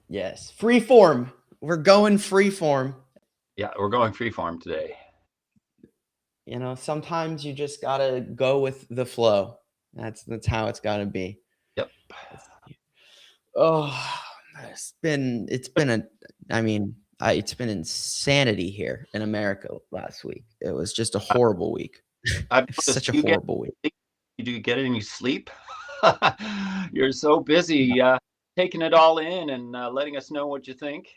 Yes. Free form. We're going free form. Yeah, we're going freeform today. Sometimes you just gotta go with the flow. That's how it's gotta be. Yep. Oh, it's been insanity here in America last week. It was just a horrible week. I've It was noticed such a horrible week. do you get any sleep? You're so busy taking it all in and letting us know what you think.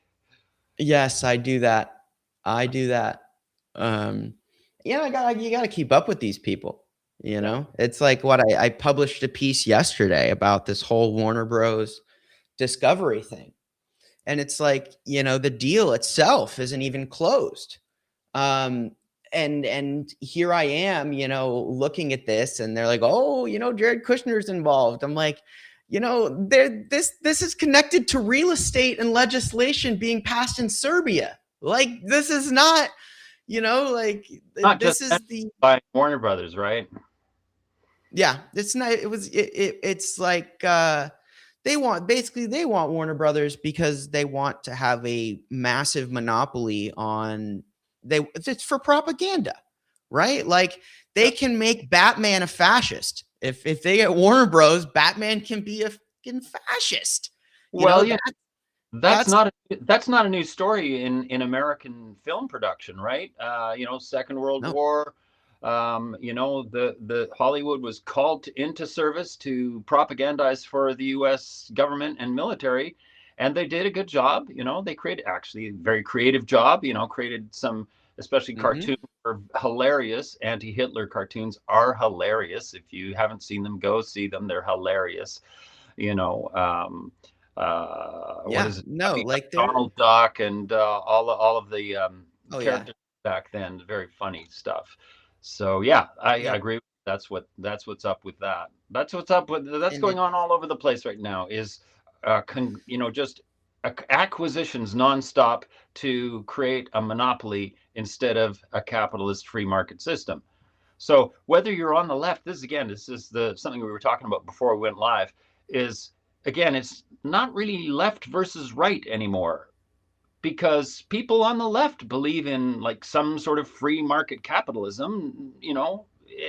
Yes, I do that. I do that. Um, you gotta keep up with these people. Yeah. It's like what I published a piece yesterday about this whole Warner Bros. Discovery thing. And it's like, the deal itself isn't even closed. Um, and here I am, looking at this, and they're like, oh, Jared Kushner's involved. I'm like, this is connected to real estate and legislation being passed in Serbia. Like, this is not, like Not this just is the by Warner Brothers, right? yeah. It's not. It's like they want Warner Brothers because they want to have a massive monopoly on it's for propaganda, right? Like they can make Batman a fascist. If they get Warner Bros, Batman can be a fucking fascist. You know Well, that that's that's not a new story in American film production, right? Second World no. War. The Hollywood was called into service to propagandize for the U.S. government and military, and they did a good job. They created actually a very creative job. Created some, especially Mhm. cartoons are hilarious. Anti-Hitler cartoons are hilarious. If you haven't seen them, go see them. They're hilarious. You know. What Yeah, is it? no, like they're Donald Duck and all of the oh yeah. characters back then. Very funny stuff. So yeah, I Yeah. agree. That's what's up with that. That's And going it's on all over the place right now. Is just acquisitions nonstop to create a monopoly instead of a capitalist free market system. So whether you're on the left, this is the something we were talking about before we went live, is again, it's not really left versus right anymore because people on the left believe in like some sort of free market capitalism.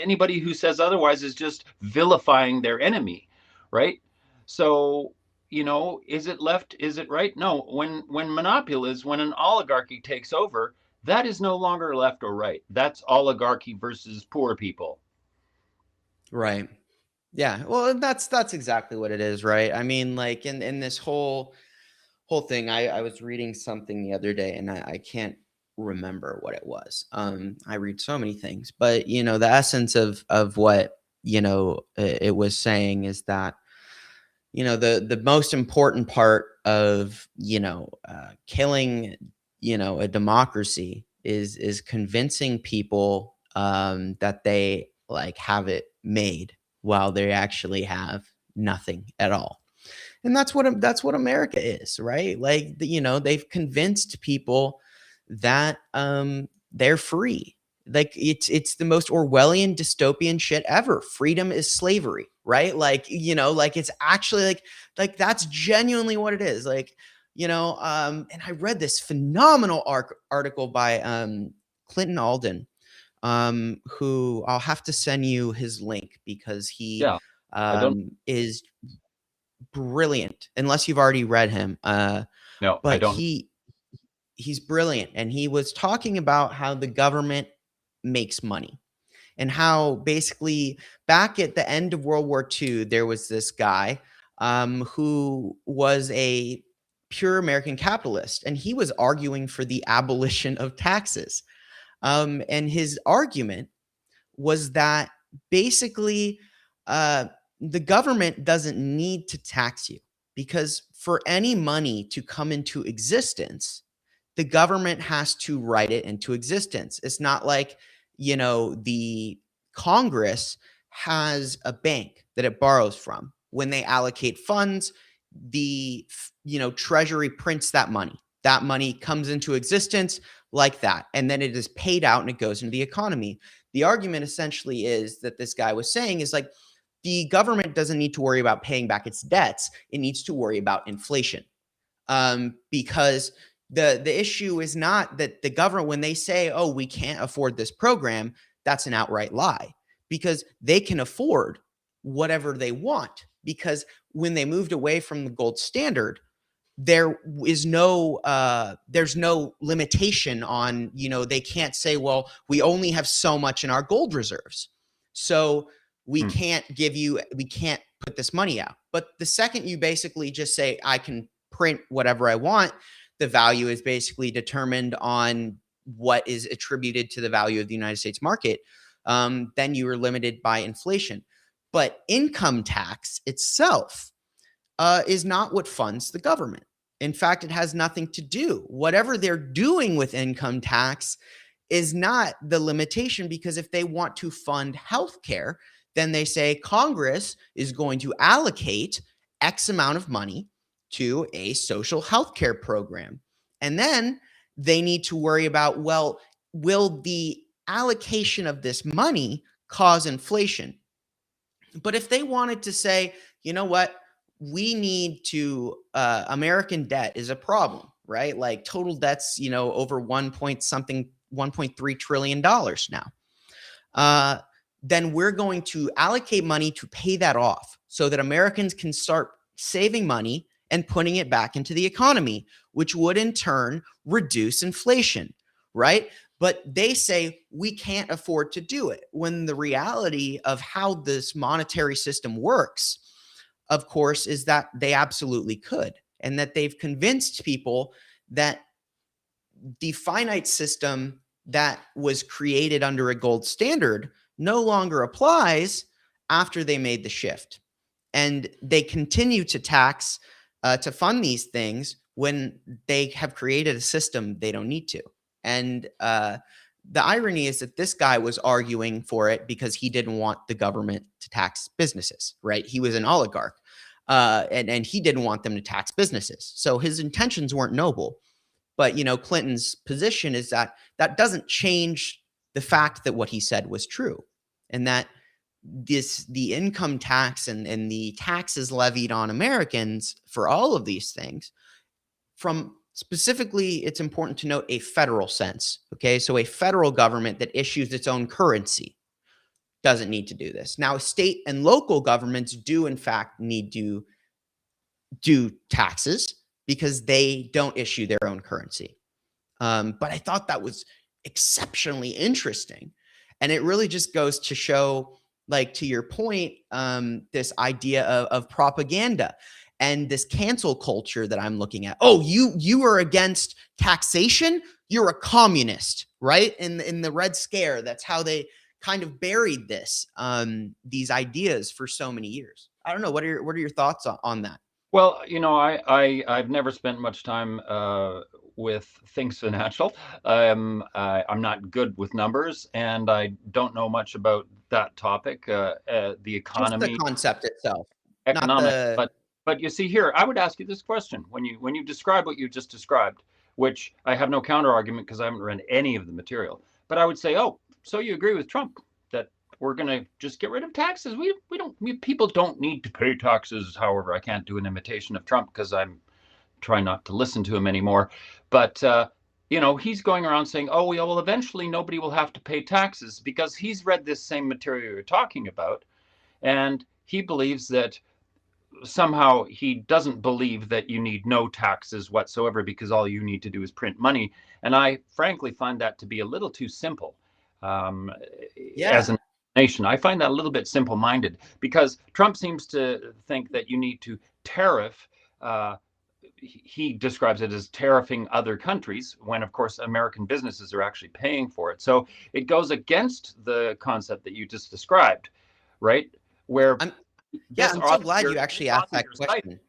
Anybody who says otherwise is just vilifying their enemy, right? So, is it left? Is it right? No. When an oligarchy takes over, that is no longer left or right. That's oligarchy versus poor people. right. Yeah, well, that's exactly what it is, right? I mean, like in this whole thing, I was reading something the other day, and I can't remember what it was. I read so many things, but the essence of what it was saying is that the most important part of killing a democracy is convincing people that they like have it made while they actually have nothing at all. And that's what America is, right? Like they've convinced people that they're free. Like it's the most Orwellian dystopian shit ever. Freedom is slavery, right? Like like it's actually like that's genuinely what it is. Like and I read this phenomenal article by Clinton Alden, who I'll have to send you his link because he Yeah, I don't. is brilliant, unless you've already read him. No, I But don't. he's brilliant, and he was talking about how the government makes money and how basically back at the end of World War II, there was this guy who was a pure American capitalist, and he was arguing for the abolition of taxes. And his argument was that basically uh, the government doesn't need to tax you because for any money to come into existence, the government has to write it into existence. It's not like, the Congress has a bank that it borrows from. When they allocate funds, the, Treasury prints that money. That money comes into existence like that. And then it is paid out and it goes into the economy. The argument essentially is that this guy was saying is like, the government doesn't need to worry about paying back its debts. It needs to worry about inflation. because the issue is not that the government, when they say, oh, we can't afford this program, that's an outright lie, because they can afford whatever they want. Because when they moved away from the gold standard, there's no limitation on, they can't say, well, we only have so much in our gold reserves, so we Hmm. can't put this money out. But the second you basically just say, I can print whatever I want, the value is basically determined on what is attributed to the value of the United States market. Then you are limited by inflation. But income tax itself is not what funds the government. In fact, it has nothing to do. Whatever they're doing with income tax is not the limitation, because if they want to fund healthcare, then they say Congress is going to allocate X amount of money to a social healthcare program. And then they need to worry about, well, will the allocation of this money cause inflation? But if they wanted to say, you know what, we need to, American debt is a problem, right? Like total debt's, over 1.3 trillion dollars now. Uh, then we're going to allocate money to pay that off so that Americans can start saving money and putting it back into the economy, which would in turn reduce inflation, right? But they say we can't afford to do it, when the reality of how this monetary system works, of course, is that they absolutely could, and that they've convinced people that the finite system that was created under a gold standard no longer applies after they made the shift. And they continue to tax to fund these things when they have created a system they don't need to. And the irony is that this guy was arguing for it because he didn't want the government to tax businesses, right? He was an oligarch, and he didn't want them to tax businesses. So his intentions weren't noble. But, Clinton's position is that that doesn't change the fact that what he said was true, and that the income tax and the taxes levied on Americans for all of these things, from specifically, it's important to note, a federal sense. Okay, so a federal government that issues its own currency doesn't need to do this. Now, state and local governments do in fact need to do taxes because they don't issue their own currency. But I thought that was exceptionally interesting. And it really just goes to show, like, to your point, this idea of propaganda and this cancel culture that I'm looking at. Oh, you are against taxation? You're a communist, right? In the Red Scare, that's how they kind of buried these ideas for so many years. I don't know. What are your thoughts on that? Well, I've never spent much time with things financial. I'm not good with numbers, and I don't know much about that topic, the Just the economy, concept itself, not economics. the. But you see here, I would ask you this question when you describe what you just described, which I have no counter argument because I haven't read any of the material. But I would say, oh, so you agree with Trump that we're going to just get rid of taxes? People don't need to pay taxes. However, I can't do an imitation of Trump because I'm trying not to listen to him anymore. But he's going around saying, oh, well, eventually nobody will have to pay taxes because he's read this same material you're talking about, and he believes that somehow he doesn't believe that you need no taxes whatsoever because all you need to do is print money. And I frankly find that to be a little too simple. Um, as Yeah. a nation, I find that a little bit simple minded because Trump seems to think that you need to tariff. He describes it as tariffing other countries when, of course, American businesses are actually paying for it. So it goes against the concept that you just described, right? Where I'm yeah, this I'm so author glad you're you this actually asked author that you're citing question.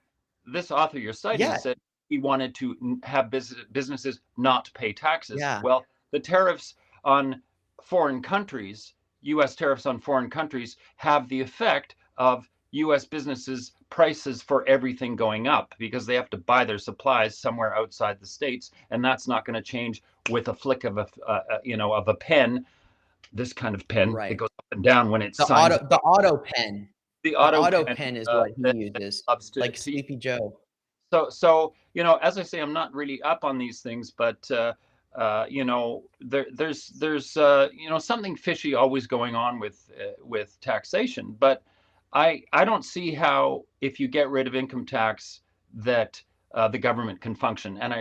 this author you're citing Yeah, said he wanted to have businesses not pay taxes. yeah, Well, the tariffs on foreign countries, U.S. tariffs on foreign countries, have the effect of U.S. businesses' prices for everything going up because they have to buy their supplies somewhere outside the states, and that's not going to change with a flick of a pen. This kind of pen, it right. goes up and down when it The signs auto pen. the The auto auto pen pen is what he that uses, loves like to Sleepy Joe. So as I say, I'm not really up on these things, but there's something fishy always going on with taxation. But I don't see how, if you get rid of income tax, that the government can function. And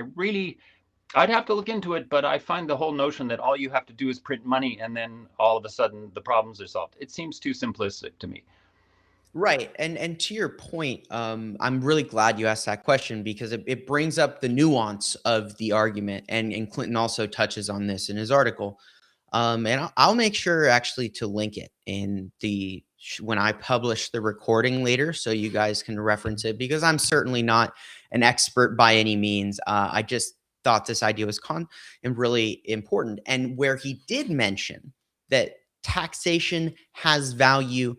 I'd have to look into it, but I find the whole notion that all you have to do is print money and then all of a sudden the problems are solved. It seems too simplistic to me. Right. And to your point, I'm really glad you asked that question because it brings up the nuance of the argument. And Clinton also touches on this in his article. And I'll make sure actually to link it in when I publish the recording later, so you guys can reference it, because I'm certainly not an expert by any means. I just thought this idea was and really important, and where he did mention that taxation has value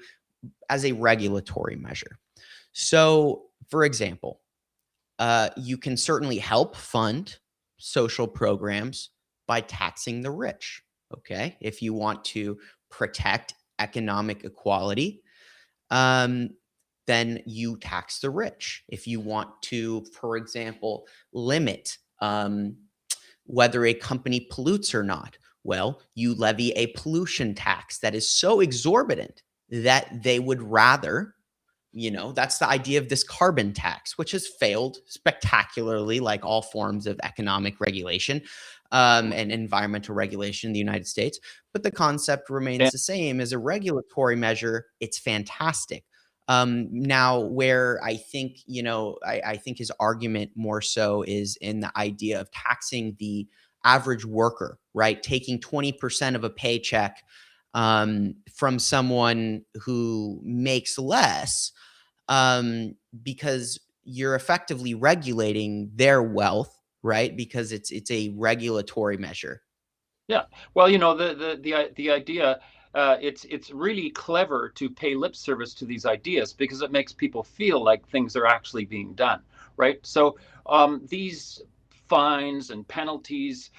as a regulatory measure. So, for example, you can certainly help fund social programs by taxing the rich. Okay. If you want to protect economic equality, um, then you tax the rich. If you want to, for example, limit whether a company pollutes or not, well, you levy a pollution tax that is so exorbitant that they would rather, that's the idea of this carbon tax, which has failed spectacularly, like all forms of economic regulation and environmental regulation in the United States. But the concept remains And the same. As a regulatory measure, it's fantastic. Now, where I think, I think his argument more so is in the idea of taxing the average worker, right? Taking 20% of a paycheck from someone who makes less, because you're effectively regulating their wealth, right? Because it's a regulatory measure. Yeah. Well, the idea, it's really clever to pay lip service to these ideas because it makes people feel like things are actually being done, right? So these fines and penalties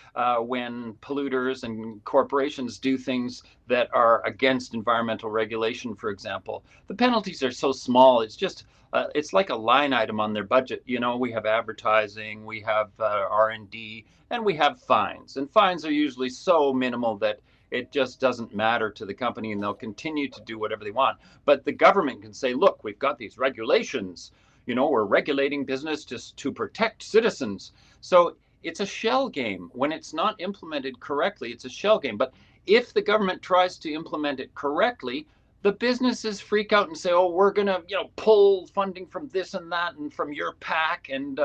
when polluters and corporations do things that are against environmental regulation, for example, the penalties are so small. It's like a line item on their budget. We have advertising, we have R&D, and we have fines. And fines are usually so minimal that it just doesn't matter to the company, and they'll continue to do whatever they want. But the government can say, look, we've got these regulations. We're regulating business to protect citizens. So it's a shell game. When it's not implemented correctly, it's a shell game. But if the government tries to implement it correctly, the businesses freak out and say, oh, we're going to pull funding from this and that and from your PAC and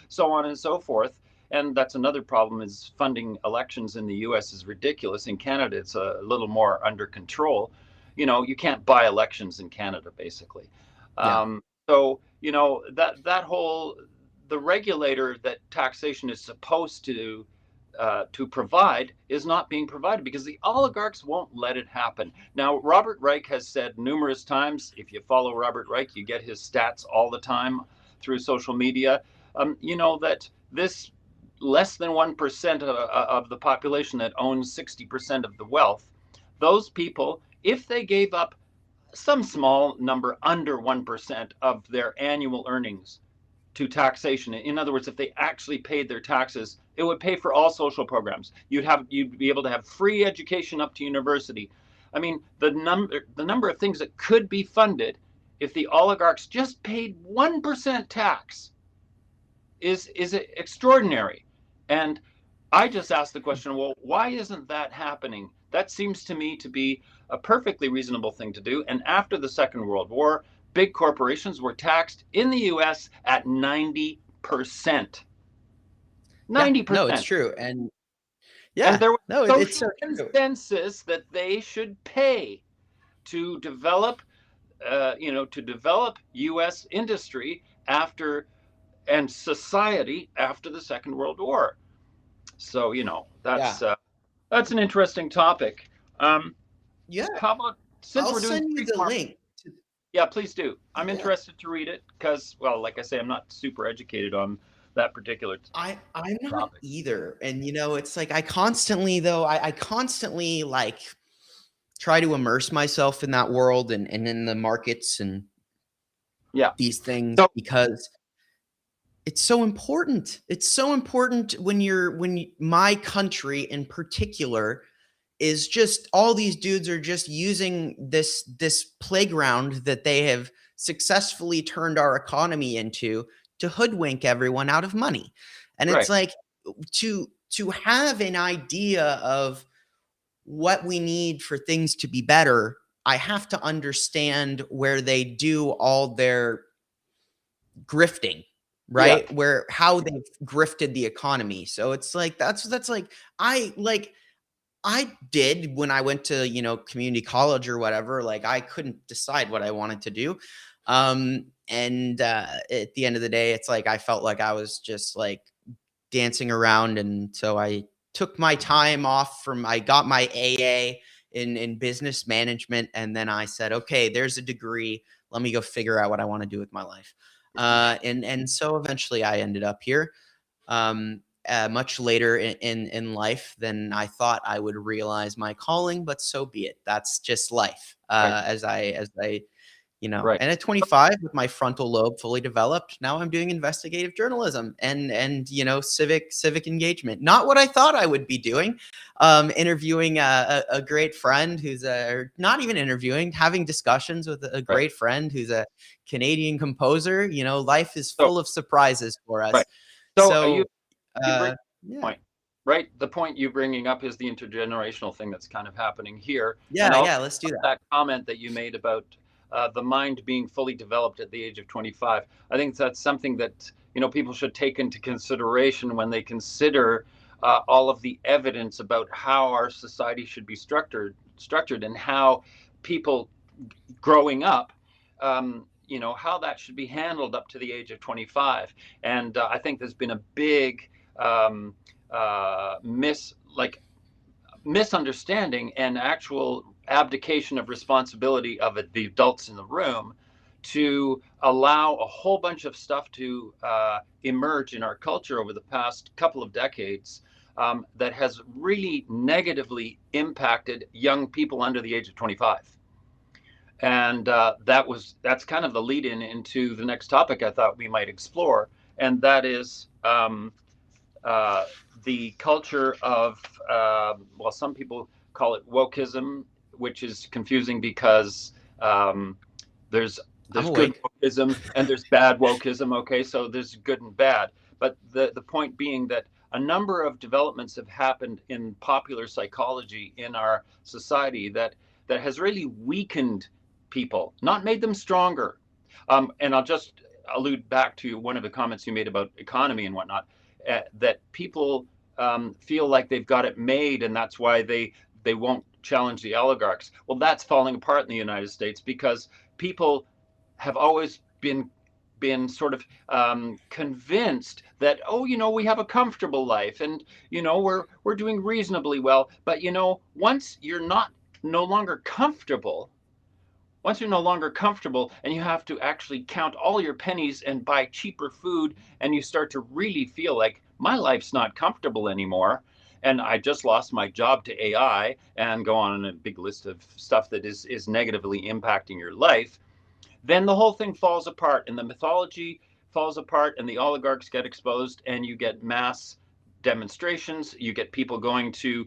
so on and so forth. And that's another problem, is funding elections in the US is ridiculous. In Canada, it's a little more under control. You can't buy elections in Canada, basically. Yeah. So, that whole, the regulator that taxation is supposed to provide is not being provided because the oligarchs won't let it happen. Now, Robert Reich has said numerous times, if you follow Robert Reich, you get his stats all the time through social media, that this less than 1% of the population that owns 60% of the wealth, those people, if they gave up some small number under 1% of their annual earnings to taxation. In other words, if they actually paid their taxes, it would pay for all social programs. You'd be able to have free education up to university. I mean, the number of things that could be funded if the oligarchs just paid 1% tax is extraordinary. And I just asked the question, well, why isn't that happening? That seems to me to be a perfectly reasonable thing to do. And after the Second World War, big corporations were taxed in the US at 90%. Yeah. No, it's 90%. true. And And yeah, there was no, it's social so true. consensus that they should pay to develop, US industry after, and society after the Second World War. So, Yeah. that's an interesting topic. Um, Yeah. how about, since I'll we're doing send you free the market? link. Yeah, please do. I'm Yeah. interested to read it because, well, like I say, I'm not super educated on that particular I'm not topic. either. And it's like I constantly like try to immerse myself in that world and in the markets and Yeah. these things So, because It's so important. It's so important when my country in particular is just all these dudes are just using this playground that they have successfully turned our economy into to hoodwink everyone out of money. And it's Right. like to have an idea of what we need for things to be better, I have to understand where they do all their grifting, Yeah. right? Where how they've grifted the economy. So it's like that's like I did when I went to, community college or whatever, like I couldn't decide what I wanted to do. And at the end of the day, it's like I felt like I was just like dancing around. And so I took my time off from I got my AA in business management, and then I said, okay, there's a degree. Let me go figure out what I want to do with my life. And so eventually I ended up here. Much later in life than I thought I would realize my calling, but so be it. That's just life. Right. As I Right. and at 25 with my frontal lobe fully developed, now I'm doing investigative journalism and civic engagement. Not what I thought I would be doing. Interviewing a great friend who's not even interviewing, having discussions with a Right. great friend who's a Canadian composer. Life is So full of surprises for right. us. So you So, you bring yeah. point, right? The point you bringing up is the intergenerational thing that's kind of happening here, and Yeah, also yeah, let's do that. that comment that you made about the mind being fully developed at the age of 25. I think that's something that people should take into consideration when they consider all of the evidence about how our society should be structured, and how people growing up, how that should be handled up to the age of 25. And I think there's been a big um, misunderstanding and actual abdication of responsibility of the adults in the room to allow a whole bunch of stuff to emerge in our culture over the past couple of decades, that has really negatively impacted young people under the age of 25. And that's kind of the lead in into the next topic I thought we might explore, and that is uh, the culture of well, some people call it wokeism, which is confusing because there's I'm there's good awake. wokeism and there's bad wokeism. Okay, so there's good and bad, but the point being that a number of developments have happened in popular psychology in our society that has really weakened people, not made them stronger. And I'll just allude back to one of the comments you made about economy and whatnot, that people feel like they've got it made, and that's why they won't challenge the oligarchs. Well, that's falling apart in the United States because people have always been sort of convinced that, oh, we have a comfortable life, and we're doing reasonably well. But once you're not no longer comfortable, once you're no longer comfortable and you have to actually count all your pennies and buy cheaper food, and you start to really feel like my life's not comfortable anymore, and I just lost my job to AI, and go on a big list of stuff that is negatively impacting your life, then the whole thing falls apart, and the mythology falls apart, and the oligarchs get exposed, and you get mass demonstrations. You get people going to,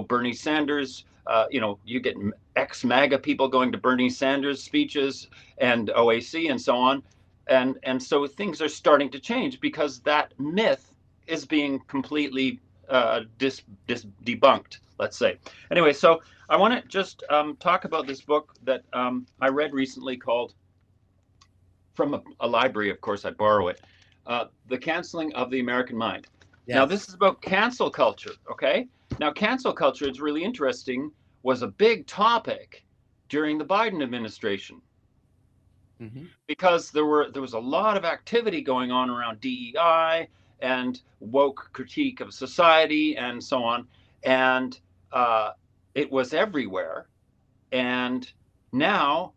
Bernie Sanders. You get ex-MAGA people going to Bernie Sanders speeches and OAC and so on, and so things are starting to change because that myth is being completely debunked. Let's say. Anyway, so I want to just talk about this book that I read recently called, from a library, of course, I borrow it. The Canceling of the American Mind. Now, this Yes. is about cancel culture, okay? Now, cancel culture, it's really interesting, was a big topic during the Biden administration Hmm. because there was a lot of activity going on around DEI and woke critique of society and so on, and uh, it was everywhere. And now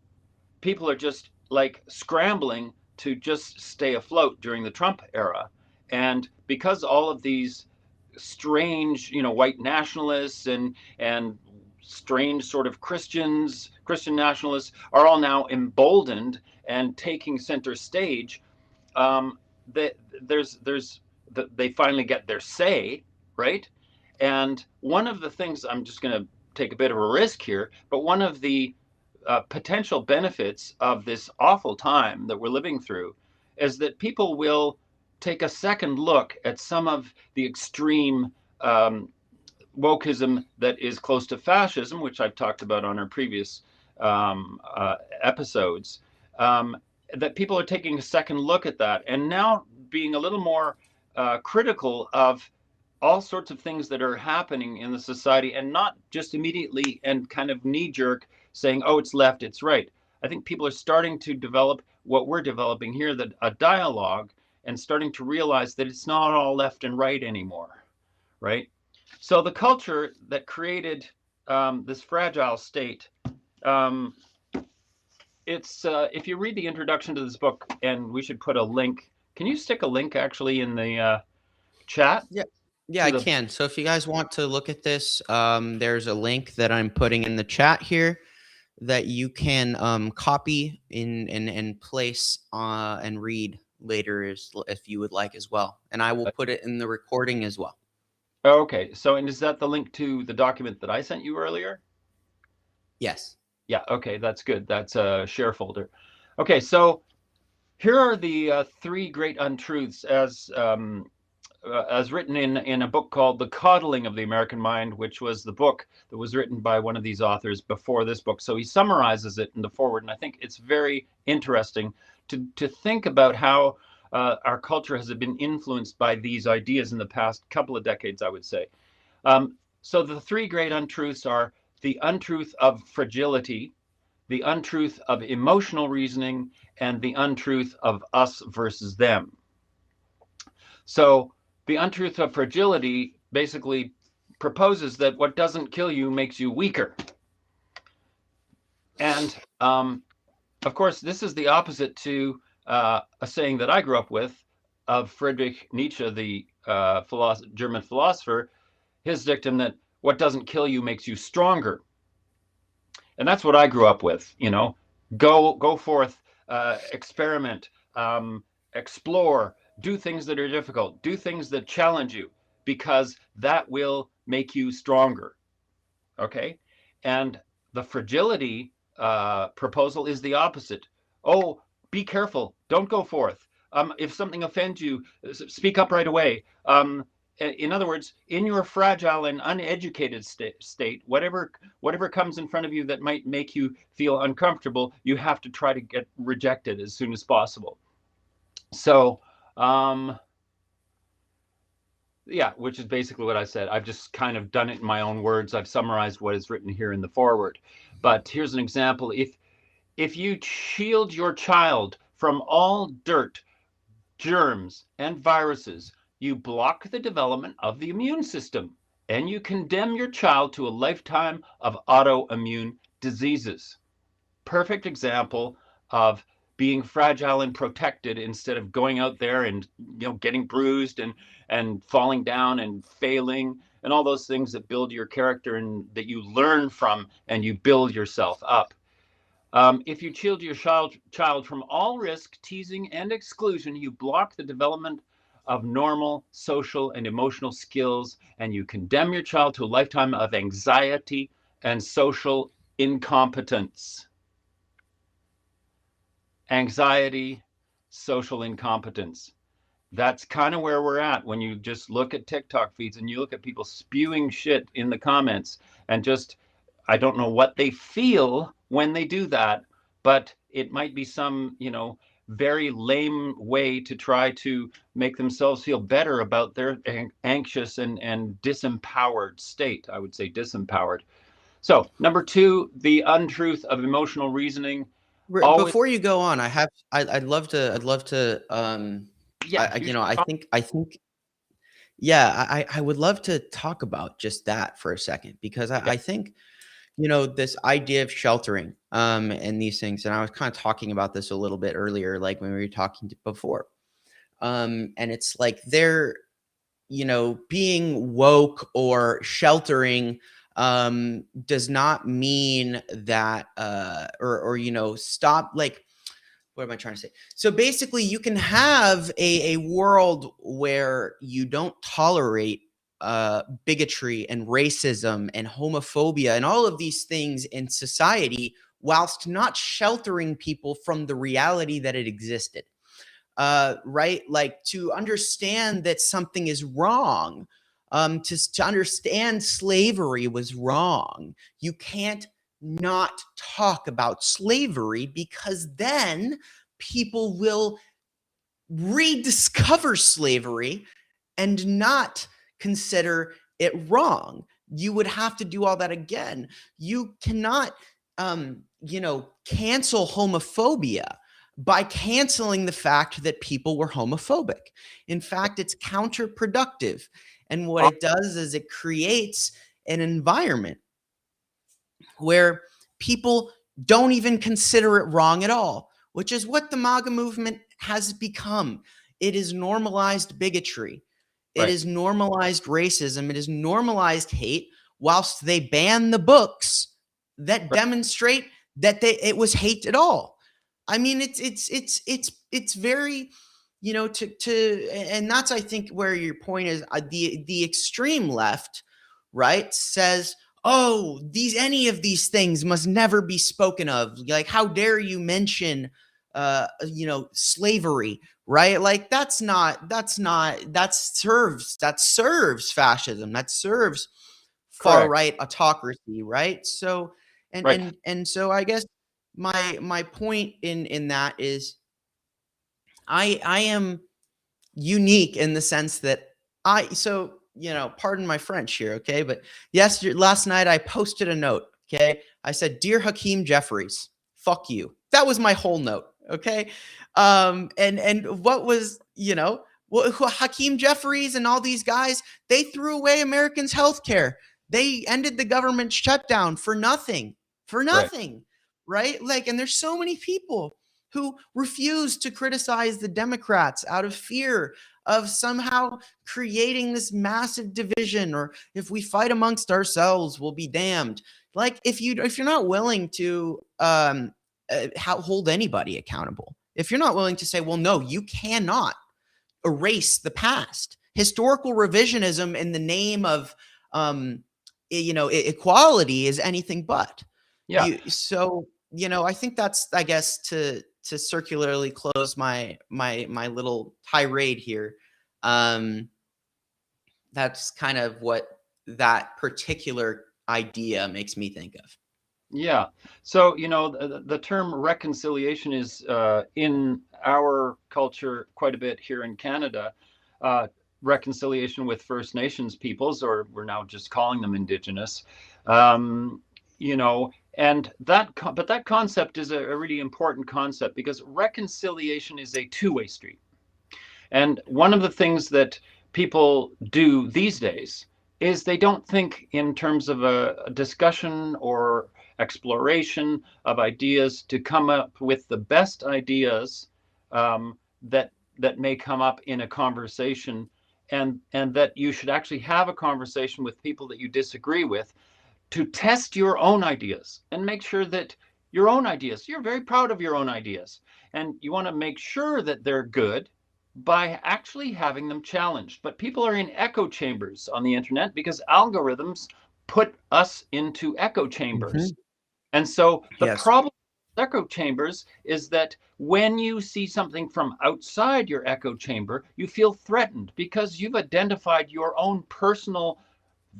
people are just like scrambling to just stay afloat during the Trump era. And because all of these strange, white nationalists and strange sort of Christian nationalists are all now emboldened and taking center stage, they, they finally get their say, right? And one of the things, I'm just going to take a bit of a risk here, but one of the potential benefits of this awful time that we're living through is that people will take a second look at some of the extreme um, wokeism that is close to fascism, which I've talked about on our previous um, uh, episodes, um, that people are taking a second look at that and now being a little more critical of all sorts of things that are happening in the society, and not just immediately and kind of knee jerk saying, oh, it's left, it's right. I think people are starting to develop what we're developing here, that a dialogue, and starting to realize that it's not all left and right anymore, right? So the culture that created this fragile state, um, it's if you read the introduction to this book, and we should put a link. Can you stick a link actually in the chat Yeah. Yeah, to I the? can. So if you guys want to look at this, there's a link that I'm putting in the chat here that you can copy in and place and read later if you would like as well. And I will put it in the recording as well. Oh, okay. So, and is that the link to the document that I sent you earlier? Yes. Yeah. Okay, that's good. That's a share folder. Okay, so here are the three great untruths as written in a book called The Coddling of the American Mind, which was the book that was written by one of these authors before this book. So he summarizes it in the foreword, and I think it's very interesting to think about how our culture has been influenced by these ideas in the past couple of decades, I would say. So the three great untruths are the untruth of fragility, the untruth of emotional reasoning, and the untruth of us versus them. So the untruth of fragility basically proposes that what doesn't kill you makes you weaker. And of course, this is the opposite to a saying that I grew up with of Friedrich Nietzsche, the German philosopher, his dictum that what doesn't kill you makes you stronger. And that's what I grew up with. Go forth, experiment, explore, do things that are difficult, do things that challenge you, because that will make you stronger. Okay, and the fragility proposal is the opposite. Oh, be careful, don't go forth. If something offends you, speak up right away. In other words, in your fragile and uneducated state, whatever comes in front of you that might make you feel uncomfortable, you have to try to get rejected as soon as possible. So, um, yeah, which is basically what I said. I've just kind of done it in my own words. I've summarized what is written here in the foreword. But here's an example. If you shield your child from all dirt, germs, and viruses, you block the development of the immune system, and you condemn your child to a lifetime of autoimmune diseases. Perfect example of being fragile and protected instead of going out there and getting bruised and falling down and failing and all those things that build your character and that you learn from and you build yourself up. If you shield your child from all risk, teasing, and exclusion, you block the development of normal social and emotional skills, and you condemn your child to a lifetime of anxiety and social incompetence. Anxiety, social incompetence. That's kind of where we're at when you just look at TikTok feeds and you look at people spewing shit in the comments and just, I don't know what they feel when they do that, but it might be some, very lame way to try to make themselves feel better about their anxious and disempowered state. I would say disempowered. So, number two, the untruth of emotional reasoning. Always, Before you go on, I'd love to yeah, you should talk. I think yeah, I would love to talk about just that for a second because Yeah, I think this idea of sheltering and these things, and I was kind of talking about this a little bit earlier, like when we were talking before. And it's like they're being woke or sheltering does not mean that or stop, like what am I trying to say? So basically, you can have a world where you don't tolerate bigotry and racism and homophobia and all of these things in society, whilst not sheltering people from the reality that it existed. Right? Like to understand that something is wrong, to understand slavery was wrong. You can't not talk about slavery because then people will rediscover slavery and not consider it wrong. You would have to do all that again. You cannot, cancel homophobia by canceling the fact that people were homophobic. In fact, it's counterproductive. And what it does is it creates an environment where people don't even consider it wrong at all, which is what the MAGA movement has become. It is normalized bigotry. It Right. is normalized racism. It is normalized hate, whilst they ban the books that Right. demonstrate that it was hate at all. I mean, it's very, and that's, I think, where your point is. The extreme left, right, says, oh, any of these things must never be spoken of. Like, how dare you mention, slavery, right? Like, that serves fascism. That serves far Correct. right autocracy, right? So, and Right. and and so, I guess my point in that is, I am unique in the sense that pardon my French here, okay? But last night I posted a note, okay? I said, "Dear Hakeem Jeffries, fuck you." That was my whole note, okay? And what was, Hakeem Jeffries and all these guys, they threw away Americans' health care. They ended the government shutdown for Right. nothing, right? Like, and there's so many people who refuse to criticize the Democrats out of fear of somehow creating this massive division, or if we fight amongst ourselves, we'll be damned. Like, if you're not willing to hold anybody accountable, if you're not willing to say, well, no, you cannot erase the past. Historical revisionism in the name of equality is anything but. Yeah. I think that's, I guess, to circularly close my little tirade here. Um, that's kind of what that particular idea makes me think of. Yeah. So, the term reconciliation is in our culture quite a bit here in Canada. Uh, Reconciliation with First Nations peoples, or we're now just calling them Indigenous. Um, and but that concept is a really important concept because reconciliation is a two-way street. And one of the things that people do these days is they don't think in terms of a discussion or exploration of ideas to come up with the best ideas that may come up in a conversation, and that you should actually have a conversation with people that you disagree with to test your own ideas and make sure that your own ideas, you're very proud of your own ideas, and you want to make sure that they're good by actually having them challenged. But people are in echo chambers on the internet because algorithms put us into echo chambers. Mhm. And so the Yes. problem with echo chambers is that when you see something from outside your echo chamber, you feel threatened because you've identified your own personal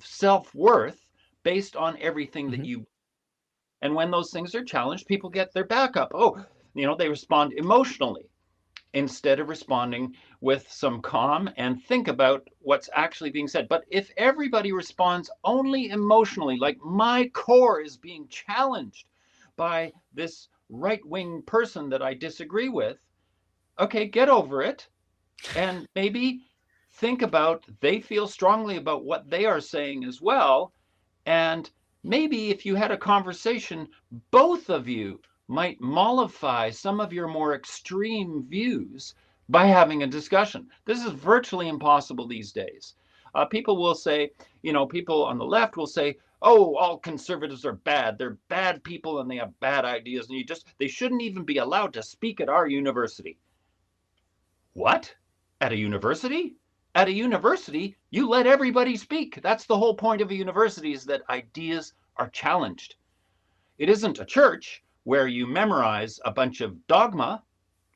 self-worth based on everything that Mhm. you. And when those things are challenged, people get their back up. Oh, they respond emotionally instead of responding with some calm and think about what's actually being said. But if everybody responds only emotionally, like my core is being challenged by this right-wing person that I disagree with, okay, get over it and maybe think about they feel strongly about what they are saying as well. And maybe if you had a conversation, both of you might mollify some of your more extreme views by having a discussion. This is virtually impossible these days. People will say, people on the left will say, oh, all conservatives are bad. They're bad people and they have bad ideas, and they shouldn't even be allowed to speak at our university. What? At a university? At a university, you let everybody speak. That's the whole point of a university, is that ideas are challenged. It isn't a church where you memorize a bunch of dogma.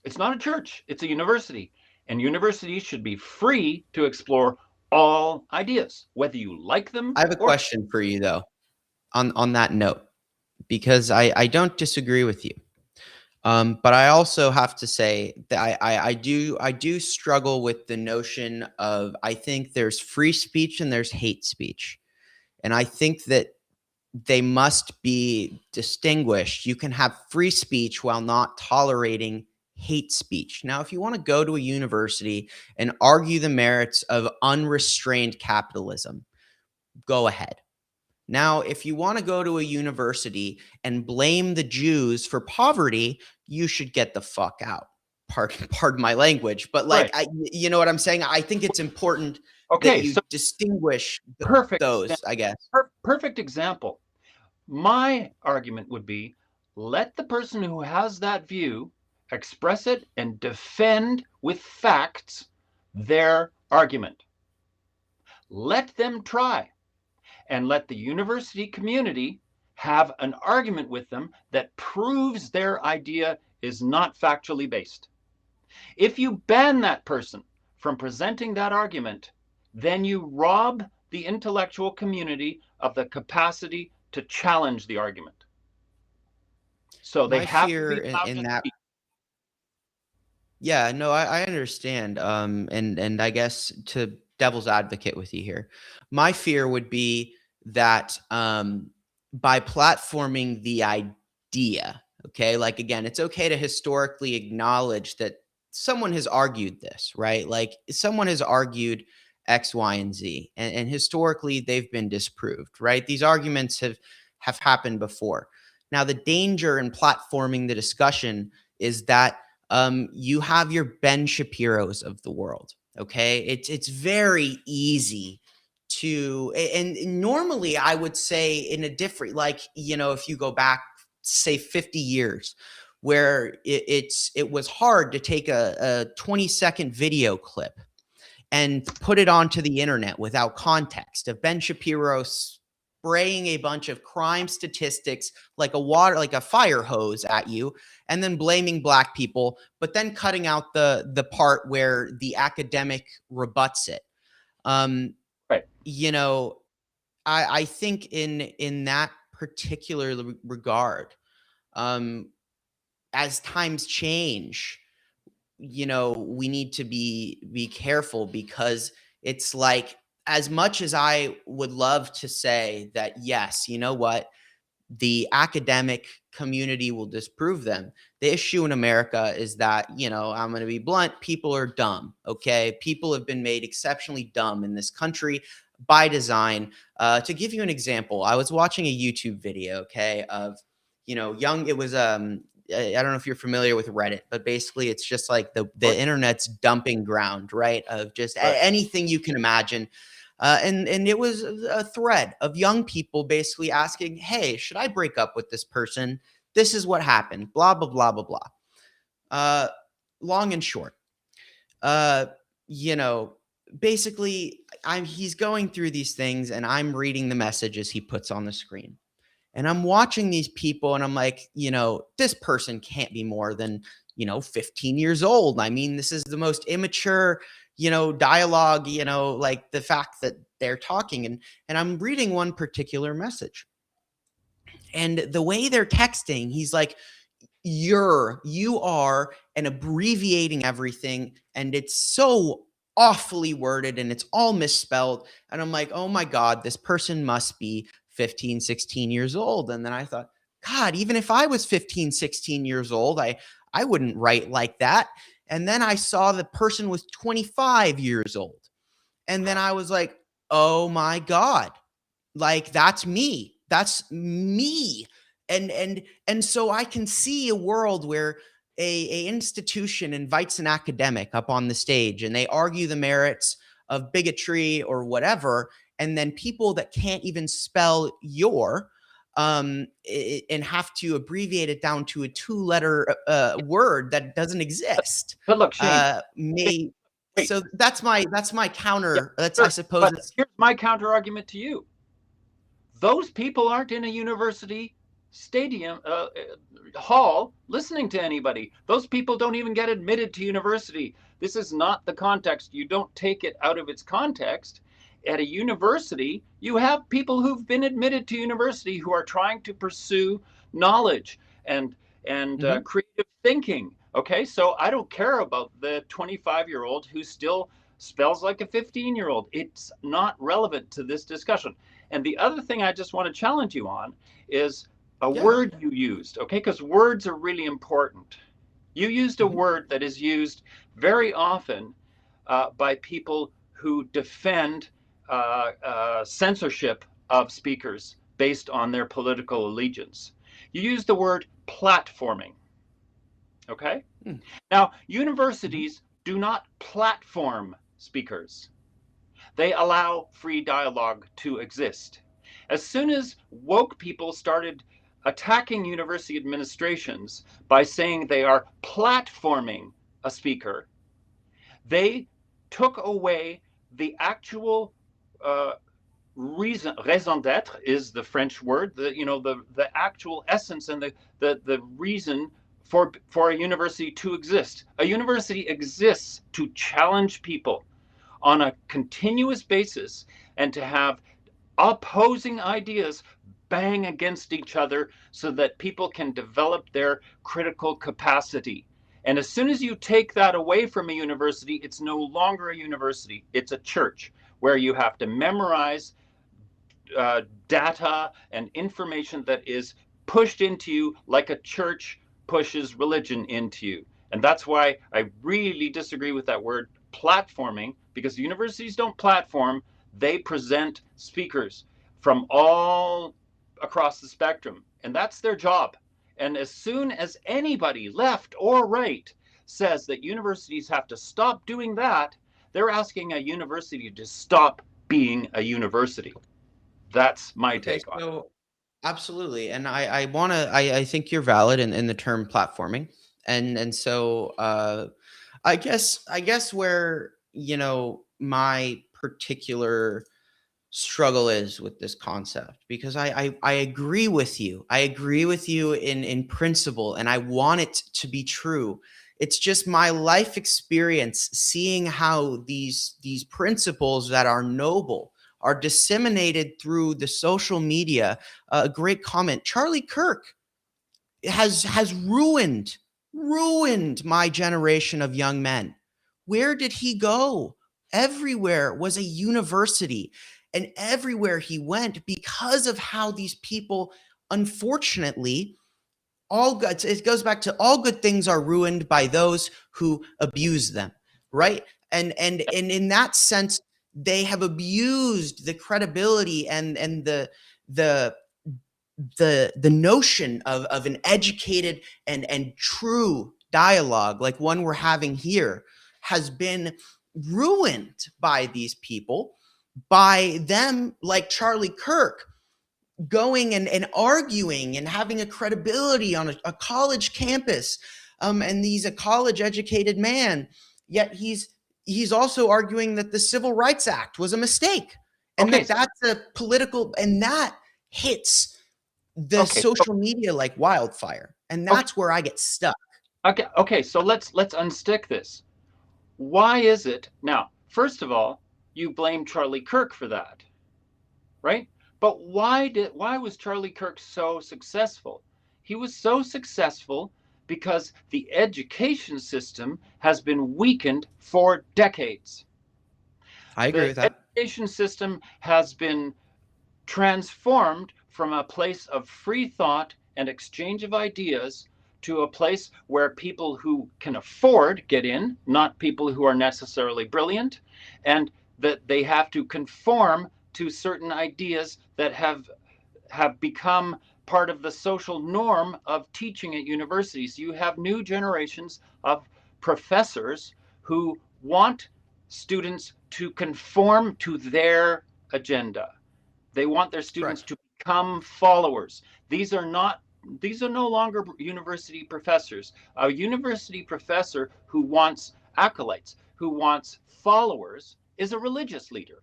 It's not a church, it's a university. And universities should be free to explore all ideas, whether you like them I have a or. question for you though, on that note, because I don't disagree with you. But I also have to say that I do struggle with the notion of, I think there's free speech and there's hate speech. And I think that they must be distinguished. You can have free speech while not tolerating hate speech. Now, if you want to go to a university and argue the merits of unrestrained capitalism, go ahead. Now, if you want to go to a university and blame the Jews for poverty, you should get the fuck out. Pardon my language, but like, Right. you know what I'm saying? I think it's important that Okay, you so distinguish perfect those, I guess. perfect example. My argument would be, let the person who has that view express it and defend with facts their argument. Let them try, and let the university community have an argument with them that proves their idea is not factually based. If you ban that person from presenting that argument, then you rob the intellectual community of the capacity to challenge the argument. So they My have to fear be allowed in to that, speak. yeah, no, I understand. And I guess, to devil's advocate with you here, my fear would be that by platforming the idea, okay, like, again, it's okay to historically acknowledge that someone has argued this, right? Like, someone has argued X, Y, and Z, and historically they've been disproved, right? These arguments have happened before. Now, the danger in platforming the discussion is that you have your Ben Shapiro's of the world. Okay, it's very easy to, and normally I would say in a different, like, if you go back, say, 50 years, where it was hard to take a 20-second video clip and put it onto the internet without context of Ben Shapiro spraying a bunch of crime statistics like a fire hose at you, and then blaming black people, but then cutting out the part where the academic rebuts it. Um, Right. you know, I think in that particular regard, um, as times change, we need to be careful, because it's like, as much as I would love to say that, yes, you know what, the academic community will disprove them. The issue in America is that, I'm going to be blunt, people are dumb. Okay. People have been made exceptionally dumb in this country by design. To give you an example, I was watching a YouTube video, okay, of, it was, I don't know if you're familiar with Reddit, but basically it's just like the internet's dumping ground, right? Of just Right. anything you can imagine. And it was a thread of young people basically asking, "Hey, should I break up with this person? This is what happened. Blah blah blah blah blah." Uh, Long and short, uh, you know, basically, he's going through these things, and I'm reading the messages he puts on the screen, and I'm watching these people, and I'm like, this person can't be more than 15 years old. I mean, this is the most immature dialogue, like the fact that they're talking, and I'm reading one particular message, and the way they're texting, he's like, you are, and abbreviating everything, and it's so awfully worded, and it's all misspelled, and I'm like, oh my god, this person must be 15, 16 years old. And then I thought, god, even if I was 15, 16 years old, I wouldn't write like that. And then I saw the person was 25 years old, and then I was like, oh my god, like, that's me. That's me. And so I can see a world where a institution invites an academic up on the stage, and they argue the merits of bigotry or whatever, and then people that can't even spell your and have to abbreviate it down to a 2-letter word that doesn't exist. But look, Shane, May wait, So that's my yeah, counter. That's, I sure. suppose But it's here's my counter argument to you. Those people aren't in a university stadium hall listening to anybody. Those people don't even get admitted to university. This is not the context. You don't take it out of its context. At a university, you have people who've been admitted to university who are trying to pursue knowledge and Mhm. creative thinking. Okay, so I don't care about the 25-year-old who still spells like a 15-year-old. It's not relevant to this discussion. And the other thing I just want to challenge you on is a Yeah. word you used, okay? Because words are really important. You used a Mhm. word that is used very often by people who defend censorship of speakers based on their political allegiance. You used the word platforming, okay? Mm. Now, Mhm. universities do not platform speakers. They allow free dialogue to exist. As soon as woke people started attacking university administrations by saying they are platforming a speaker, they took away the actual uh, raison d'être is the French word, the actual essence and the reason for a university to exist. A university exists to challenge people on a continuous basis and to have opposing ideas bang against each other so that people can develop their critical capacity. And as soon as you take that away from a university, it's no longer a university, it's a church where you have to memorize data and information that is pushed into you like a church pushes religion into you. And that's why I really disagree with that word platforming, because universities don't platform, they present speakers from all across the spectrum. And that's their job. And as soon as anybody, left or right, says that universities have to stop doing that, they're asking a university to stop being a university. That's my Okay, take on it. so absolutely, and I think you're valid in the term platforming, and so I guess where my particular struggle is with this concept, because I agree with you. I agree with you in principle, and I want it to be true. It's just my life experience seeing how these principles that are noble are disseminated through the social media. A great comment. Charlie Kirk has ruined my generation of young men. Where did he go? Everywhere was a university, and everywhere he went, because of how these people, unfortunately, all good, it goes back to all good things are ruined by those who abuse them, right? And in that sense, they have abused the credibility and the the notion of an educated and true dialogue like one we're having here has been ruined by these people, by them like Charlie Kirk going and arguing and having a credibility on a college campus, and he's a college educated man, yet he's also arguing that the Civil Rights Act was a mistake, and Okay, that so, that's a political, and that hits the okay, so, social media like wildfire, and okay, that's where I get stuck. okay. So let's unstick this. Why is it now? First of all, you blame Charlie Kirk for that, right? But why was Charlie Kirk so successful? He was so successful because the education system has been weakened for decades. I agree The with that. education system has been transformed from a place of free thought and exchange of ideas to a place where people who can afford get in, not people who are necessarily brilliant, and that they have to conform to certain ideas that have become part of the social norm of teaching at universities. You have new generations of professors who want students to conform to their agenda. They want their students Correct. to become followers. These are not these are no longer university professors. A university professor who wants acolytes, who wants followers, is a religious leader,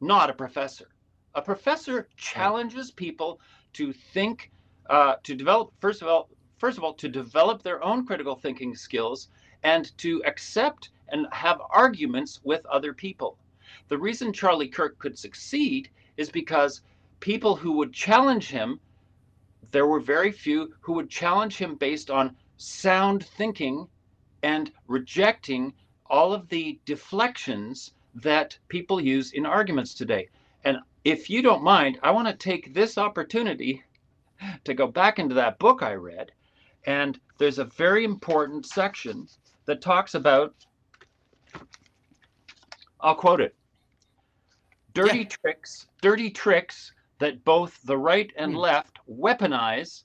not a professor. A professor Right. challenges people to think, to develop, first of all, to develop their own critical thinking skills and to accept and have arguments with other people. The reason Charlie Kirk could succeed is because people who would challenge him, there were very few who would challenge him based on sound thinking and rejecting all of the deflections that people use in arguments today. And if you don't mind, I want to take this opportunity to go back into that book I read. And there's a very important section that talks about, I'll quote it, Yeah. dirty tricks that both the right and Hmm. left weaponize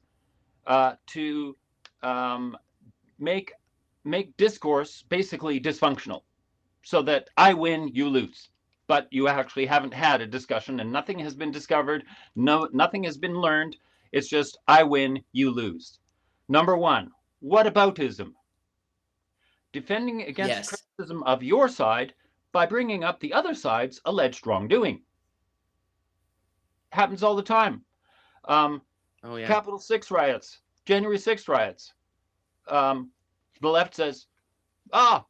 to um, make make discourse basically dysfunctional, so that I win, you lose. But you actually haven't had a discussion and nothing has been discovered. No, nothing has been learned. It's just I win, you lose. Number one, whataboutism. Defending against Yes. criticism of your side by bringing up the other side's alleged wrongdoing. Happens all the time. Um, Oh yeah. Capitol 6 riots, January 6th riots. Um, the left says,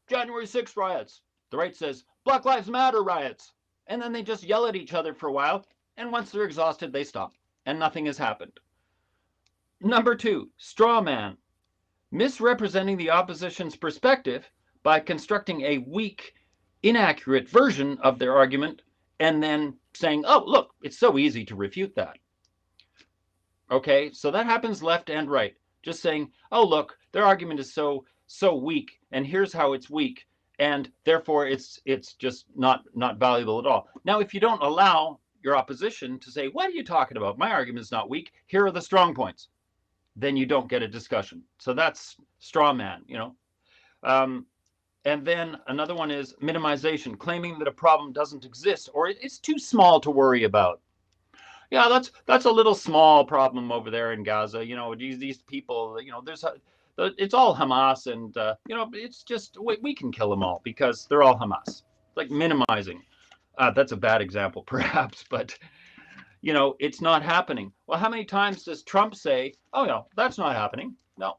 January 6th riots. The right says, Black Lives Matter riots. And then they just yell at each other for a while. And once they're exhausted, they stop. And nothing has happened. Number two, straw man. Misrepresenting the opposition's perspective by constructing a weak, inaccurate version of their argument and then saying, oh, look, it's so easy to refute that. Okay, so that happens left and right. Just saying, oh, look, their argument is so weak, and here's how it's weak, and therefore it's just not valuable at all. Now, if you don't allow your opposition to say, what are you talking about? My argument is not weak. Here are the strong points. Then you don't get a discussion. So that's straw man, you know. And then another one is minimization, claiming that a problem doesn't exist or it's too small to worry about. Yeah, that's a little small problem over there in Gaza. You know, these people. You know, it's all Hamas, and you know, it's just we can kill them all because they're all Hamas. It's like minimizing. That's a bad example, perhaps, but you know, it's not happening. Well, how many times does Trump say, "Oh no, that's not happening"? No,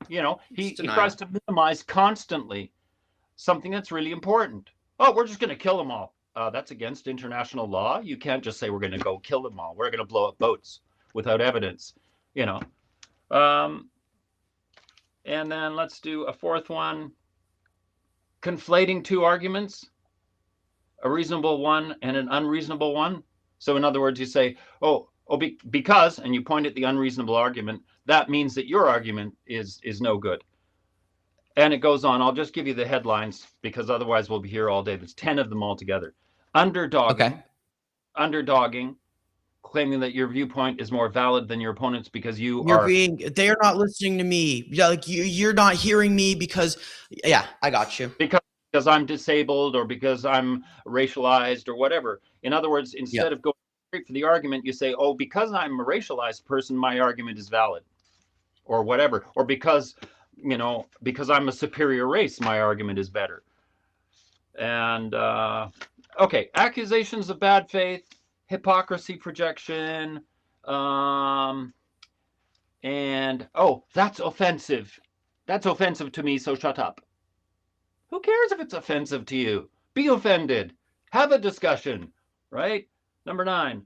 you know, It's he tries denial. to minimize constantly something that's really important. Oh, we're just going to kill them all. That's against international law. You can't just say we're going to go kill them all. We're going to blow up boats without evidence, you know. Um, and then let's do a fourth one. Conflating two arguments, a reasonable one and an unreasonable one. So in other words, you say, because, and you point at the unreasonable argument, that means that your argument is no good. And it goes on. I'll just give you the headlines because otherwise we'll be here all day. There's 10 of them altogether. Okay. Underdogging, claiming that your viewpoint is more valid than your opponent's because you You're are being they're not listening to me. Yeah, like you're not hearing me because yeah, I got you. because I'm disabled or because I'm racialized or whatever. In other words, Yep. instead of going straight for the argument, you say, "Oh, because I'm a racialized person, my argument is valid," or whatever, or because I'm a superior race, my argument is better. And okay, accusations of bad faith, hypocrisy projection, um, and that's offensive. That's offensive to me, so shut up. Who cares if it's offensive to you? Be offended. Have a discussion, right? Number 9.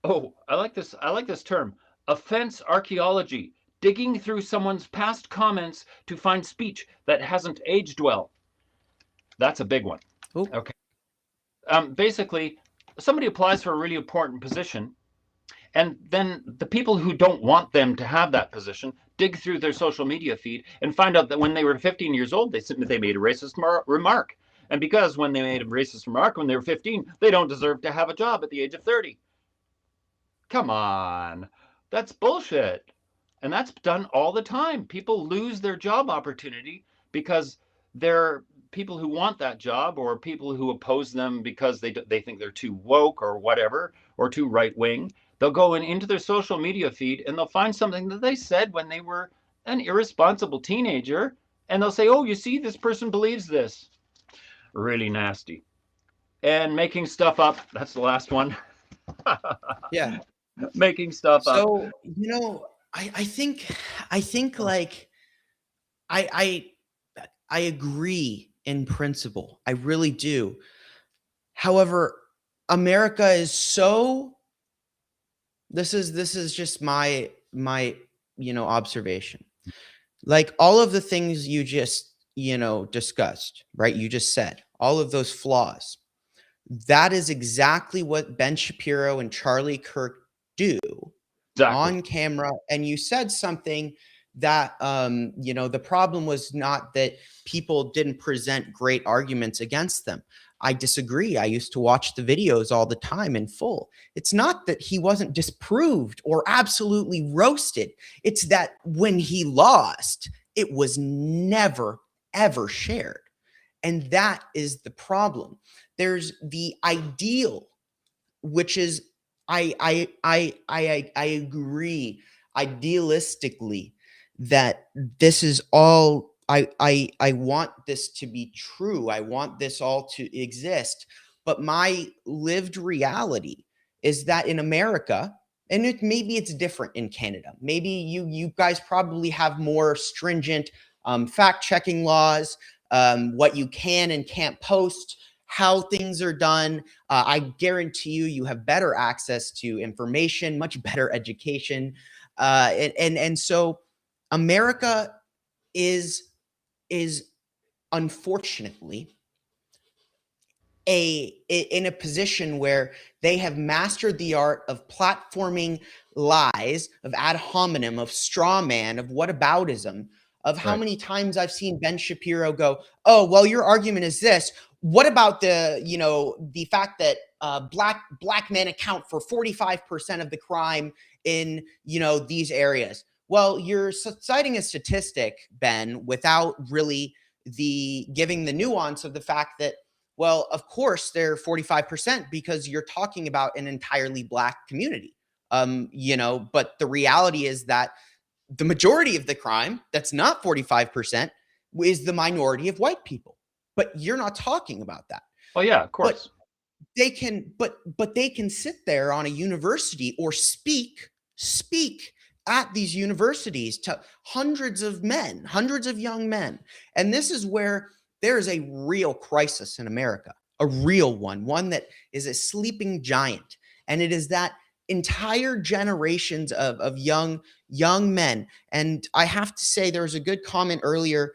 Oh, I like this. I like this term. Offense archaeology. Digging through someone's past comments to find speech that hasn't aged well. That's a big one. Oh, Okay. Basically, somebody applies for a really important position, and then the people who don't want them to have that position dig through their social media feed and find out that when they were 15 years old, they made a racist remark. And because when they made a racist remark when they were 15, they don't deserve to have a job at the age of 30. Come on. That's bullshit. And that's done all the time. People lose their job opportunity because they're people who want that job, or people who oppose them because they think they're too woke or whatever, or too right wing, they'll go into their social media feed and they'll find something that they said when they were an irresponsible teenager, and they'll say, "Oh, you see, this person believes this." Really nasty. And making stuff up. That's the last one. Yeah. Making stuff up. So, I think like I I agree in principle. I really do. However, America is so this is just my observation. Like all of the things you just discussed, right? You just said all of those flaws. That is exactly what Ben Shapiro and Charlie Kirk do Exactly. on camera. And you said something that the problem was not that people didn't present great arguments against them. I disagree. I used to watch the videos all the time in full. It's not that he wasn't disproved or absolutely roasted. It's that when he lost, it was never ever shared. And that is the problem. There's the ideal, which is I agree idealistically that this is all I want this to be true. I want this all to exist. But my lived reality is that in America, and maybe it's different in Canada. Maybe you guys probably have more stringent fact checking laws, what you can and can't post, how things are done. I guarantee you have better access to information, much better education, and so America is unfortunately in a position where they have mastered the art of platforming lies, of ad hominem, of straw man, of whataboutism, of how Right. many times I've seen Ben Shapiro go, "Oh, well, your argument is this. What about the fact that black men account for 45% of the crime in these areas?" Well, you're citing a statistic, Ben, without really the giving the nuance of the fact that, well, of course they're 45% because you're talking about an entirely black community. But the reality is that the majority of the crime, that's not 45%, is the minority of white people. But you're not talking about that. Oh yeah, of But course. they can sit there on a university or speak at these universities to hundreds of young men. And this is where there is a real crisis in America, a real one that is a sleeping giant. And it is that entire generations of young men. And I have to say, there was a good comment earlier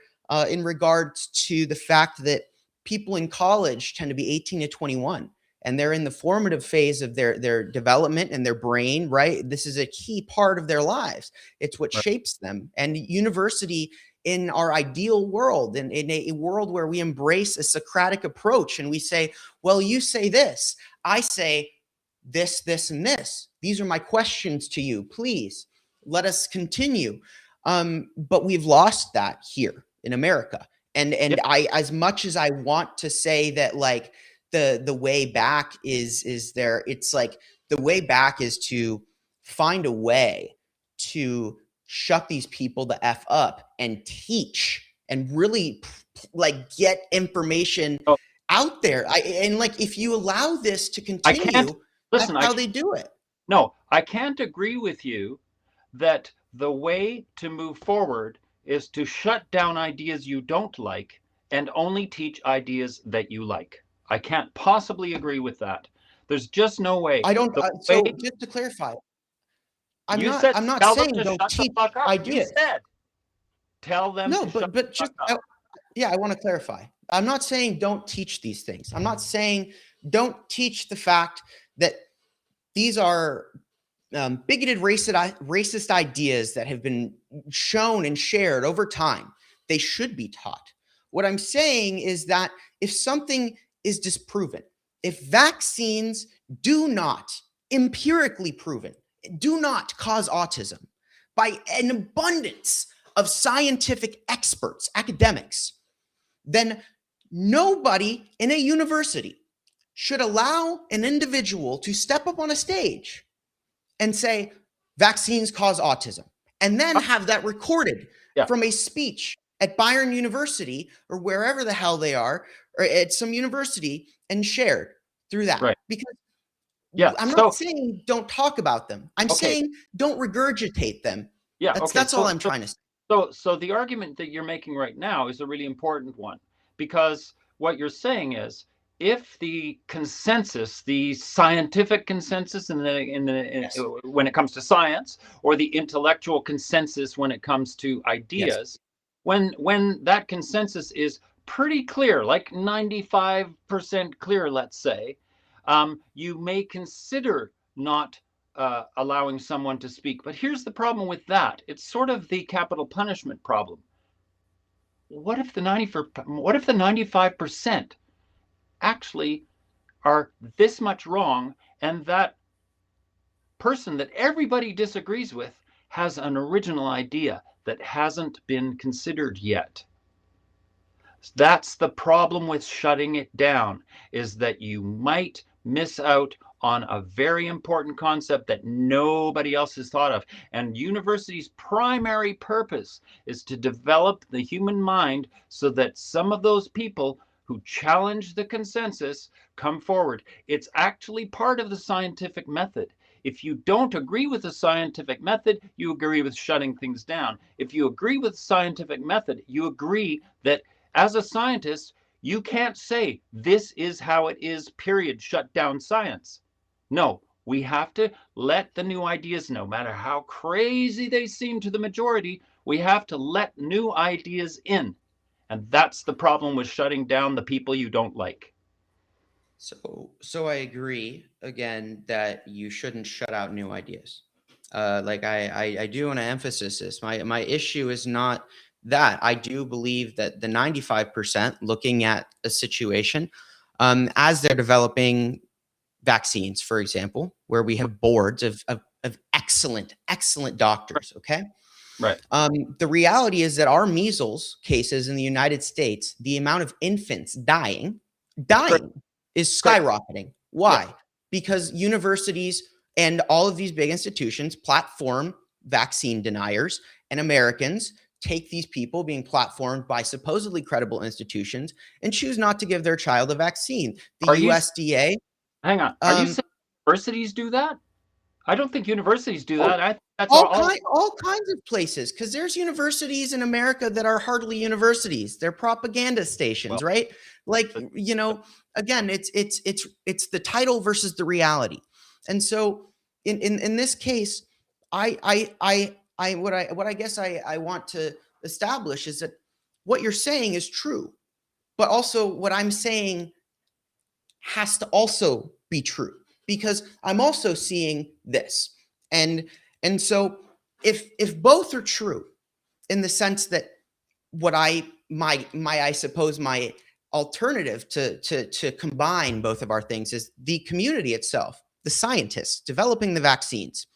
in regards to the fact that people in college tend to be 18 to 21, and they're in the formative phase of their development and their brain, right? This is a key part of their lives. It's what Right. shapes them. And university, in our ideal world, in a world where we embrace a Socratic approach and we say, well, you say this, I say this, and this. These are my questions to you. Please let us continue. But we've lost that here in America. Yeah. And I, as much as I want to say that, like, the way back is there, it's like the way back is to find a way to shut these people the f up and teach and really like get information Oh, out there. And like, if you allow this to I can't continue, that's listen. I how can't, they do it. no, I can't agree with you that the way to move forward is to shut down ideas you don't like and only teach ideas that you like. I can't possibly agree with that. There's just no way. I don't The way so just to clarify, you said, I'm not tell them saying to don't shut the teach fuck up. You ideas. said, tell them No, to shut but the just fuck up. yeah, I want to clarify. I'm not saying don't teach these things. I'm not saying don't teach the fact that these are bigoted racist ideas that have been shown and shared over time. They should be taught. What I'm saying is that if something is disproven, if vaccines do not, empirically proven, do not cause autism by an abundance of scientific experts, academics, then Nobody in a university should allow an individual to step up on a stage and say, vaccines cause autism, and then have that recorded Yeah. from a speech at Byron University or wherever the hell they are, or at some university, and shared through that. Right. Because Yeah. I'm not So, saying don't talk about them. I'm okay. saying don't regurgitate them. Yeah. Okay. That's all I'm trying to say. So the argument that you're making right now is a really important one, because what you're saying is, if the consensus, the scientific consensus Yes. when it comes to science, or the intellectual consensus when it comes to Yes. ideas, when that consensus is pretty clear, like 95% clear, let's say, you may consider not allowing someone to speak. But here's the problem with that. It's sort of the capital punishment problem. What if the 95% actually are this much wrong, and that person that everybody disagrees with has an original idea that hasn't been considered yet? That's the problem with shutting it down, is that you might miss out on a very important concept that nobody else has thought of. And university's primary purpose is to develop the human mind so that some of those people who challenge the consensus come forward. It's actually part of the scientific method. If you don't agree with the scientific method, you agree with shutting things down. If you agree with the scientific method, you agree that as a scientist, you can't say this is how it is, period, shut down science. No, we have to let the new ideas, no matter how crazy they seem to the majority, we have to let new ideas in. And that's the problem with shutting down the people you don't like. So I agree again that you shouldn't shut out new ideas. Like I do want to emphasize this. My issue is not that. I do believe that the 95% looking at a situation, as they're developing vaccines, for example, where we have boards of excellent doctors. Okay. Right. The reality is that our measles cases in the United States, the amount of infants dying is Great. skyrocketing. Yes. Why? Because universities and all of these big institutions platform vaccine deniers, and Americans take these people being platformed by supposedly credible institutions and choose not to give their child a vaccine. The Are you, USDA, hang on, are you um, saying universities do that? I don't think universities do oh, that. I think that's all. all kinds of places, because there's universities in America that are hardly universities. They're propaganda stations, Well, right? Like, but, again, it's the title versus the reality. And so in this case, what I guess I want to establish is that what you're saying is true, but also what I'm saying has to also be true, because I'm also seeing this. And so if both are true, in the sense that what I suppose my alternative to combine both of our things is the community itself, the scientists developing the vaccines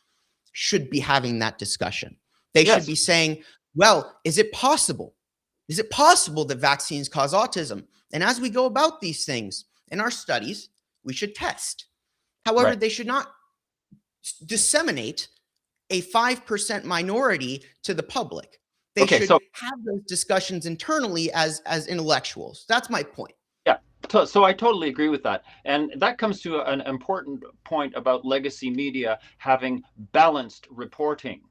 should be having that discussion. They should yes. be saying, well, is it possible? Is it possible that vaccines cause autism? And as we go about these things in our studies, we should test. However, Right. they should not disseminate a 5% minority to the public. They Okay. should So, have those discussions internally as intellectuals. That's my point. yeah. So I totally agree with that. And that comes to an important point about legacy media having balanced reporting,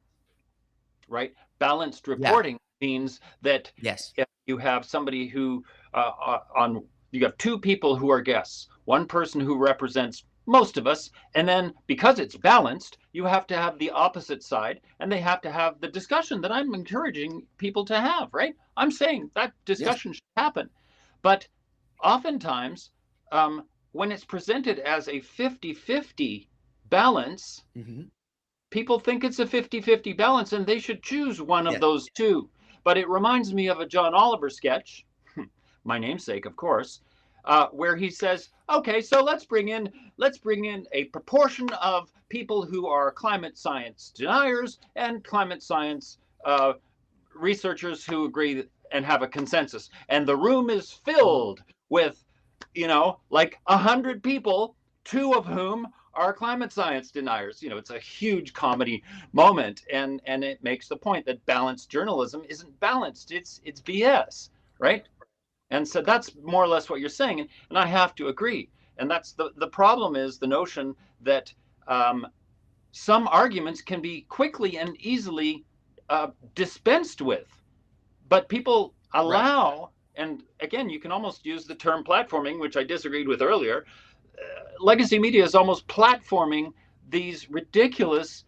right? Balanced Yeah. reporting means that Yes. if you have somebody who on you have two people who are guests, one person who represents most of us, and then because it's balanced, you have to have the opposite side, and they have to have the discussion that I'm encouraging people to have, right? I'm saying that Yes. discussion should happen. But oftentimes, when it's presented as a 50-50 balance, Mm-hmm. people think it's a 50-50 balance, and they should choose one of Yes. those two. But it reminds me of a John Oliver sketch, my namesake, of course, where he says, "Okay, so let's bring in a proportion of people who are climate science deniers and climate science researchers who agree and have a consensus, and the room is filled with, like 100 people, two of whom are climate science deniers. It's a huge comedy moment, and it makes the point that balanced journalism isn't balanced. It's BS, right? And so that's more or less what you're saying, and I have to agree. And that's the problem, is the notion that um, some arguments can be quickly and easily dispensed with, but people Right. allow, and again, you can almost use the term platforming, which I disagreed with earlier. Legacy media is almost platforming these ridiculous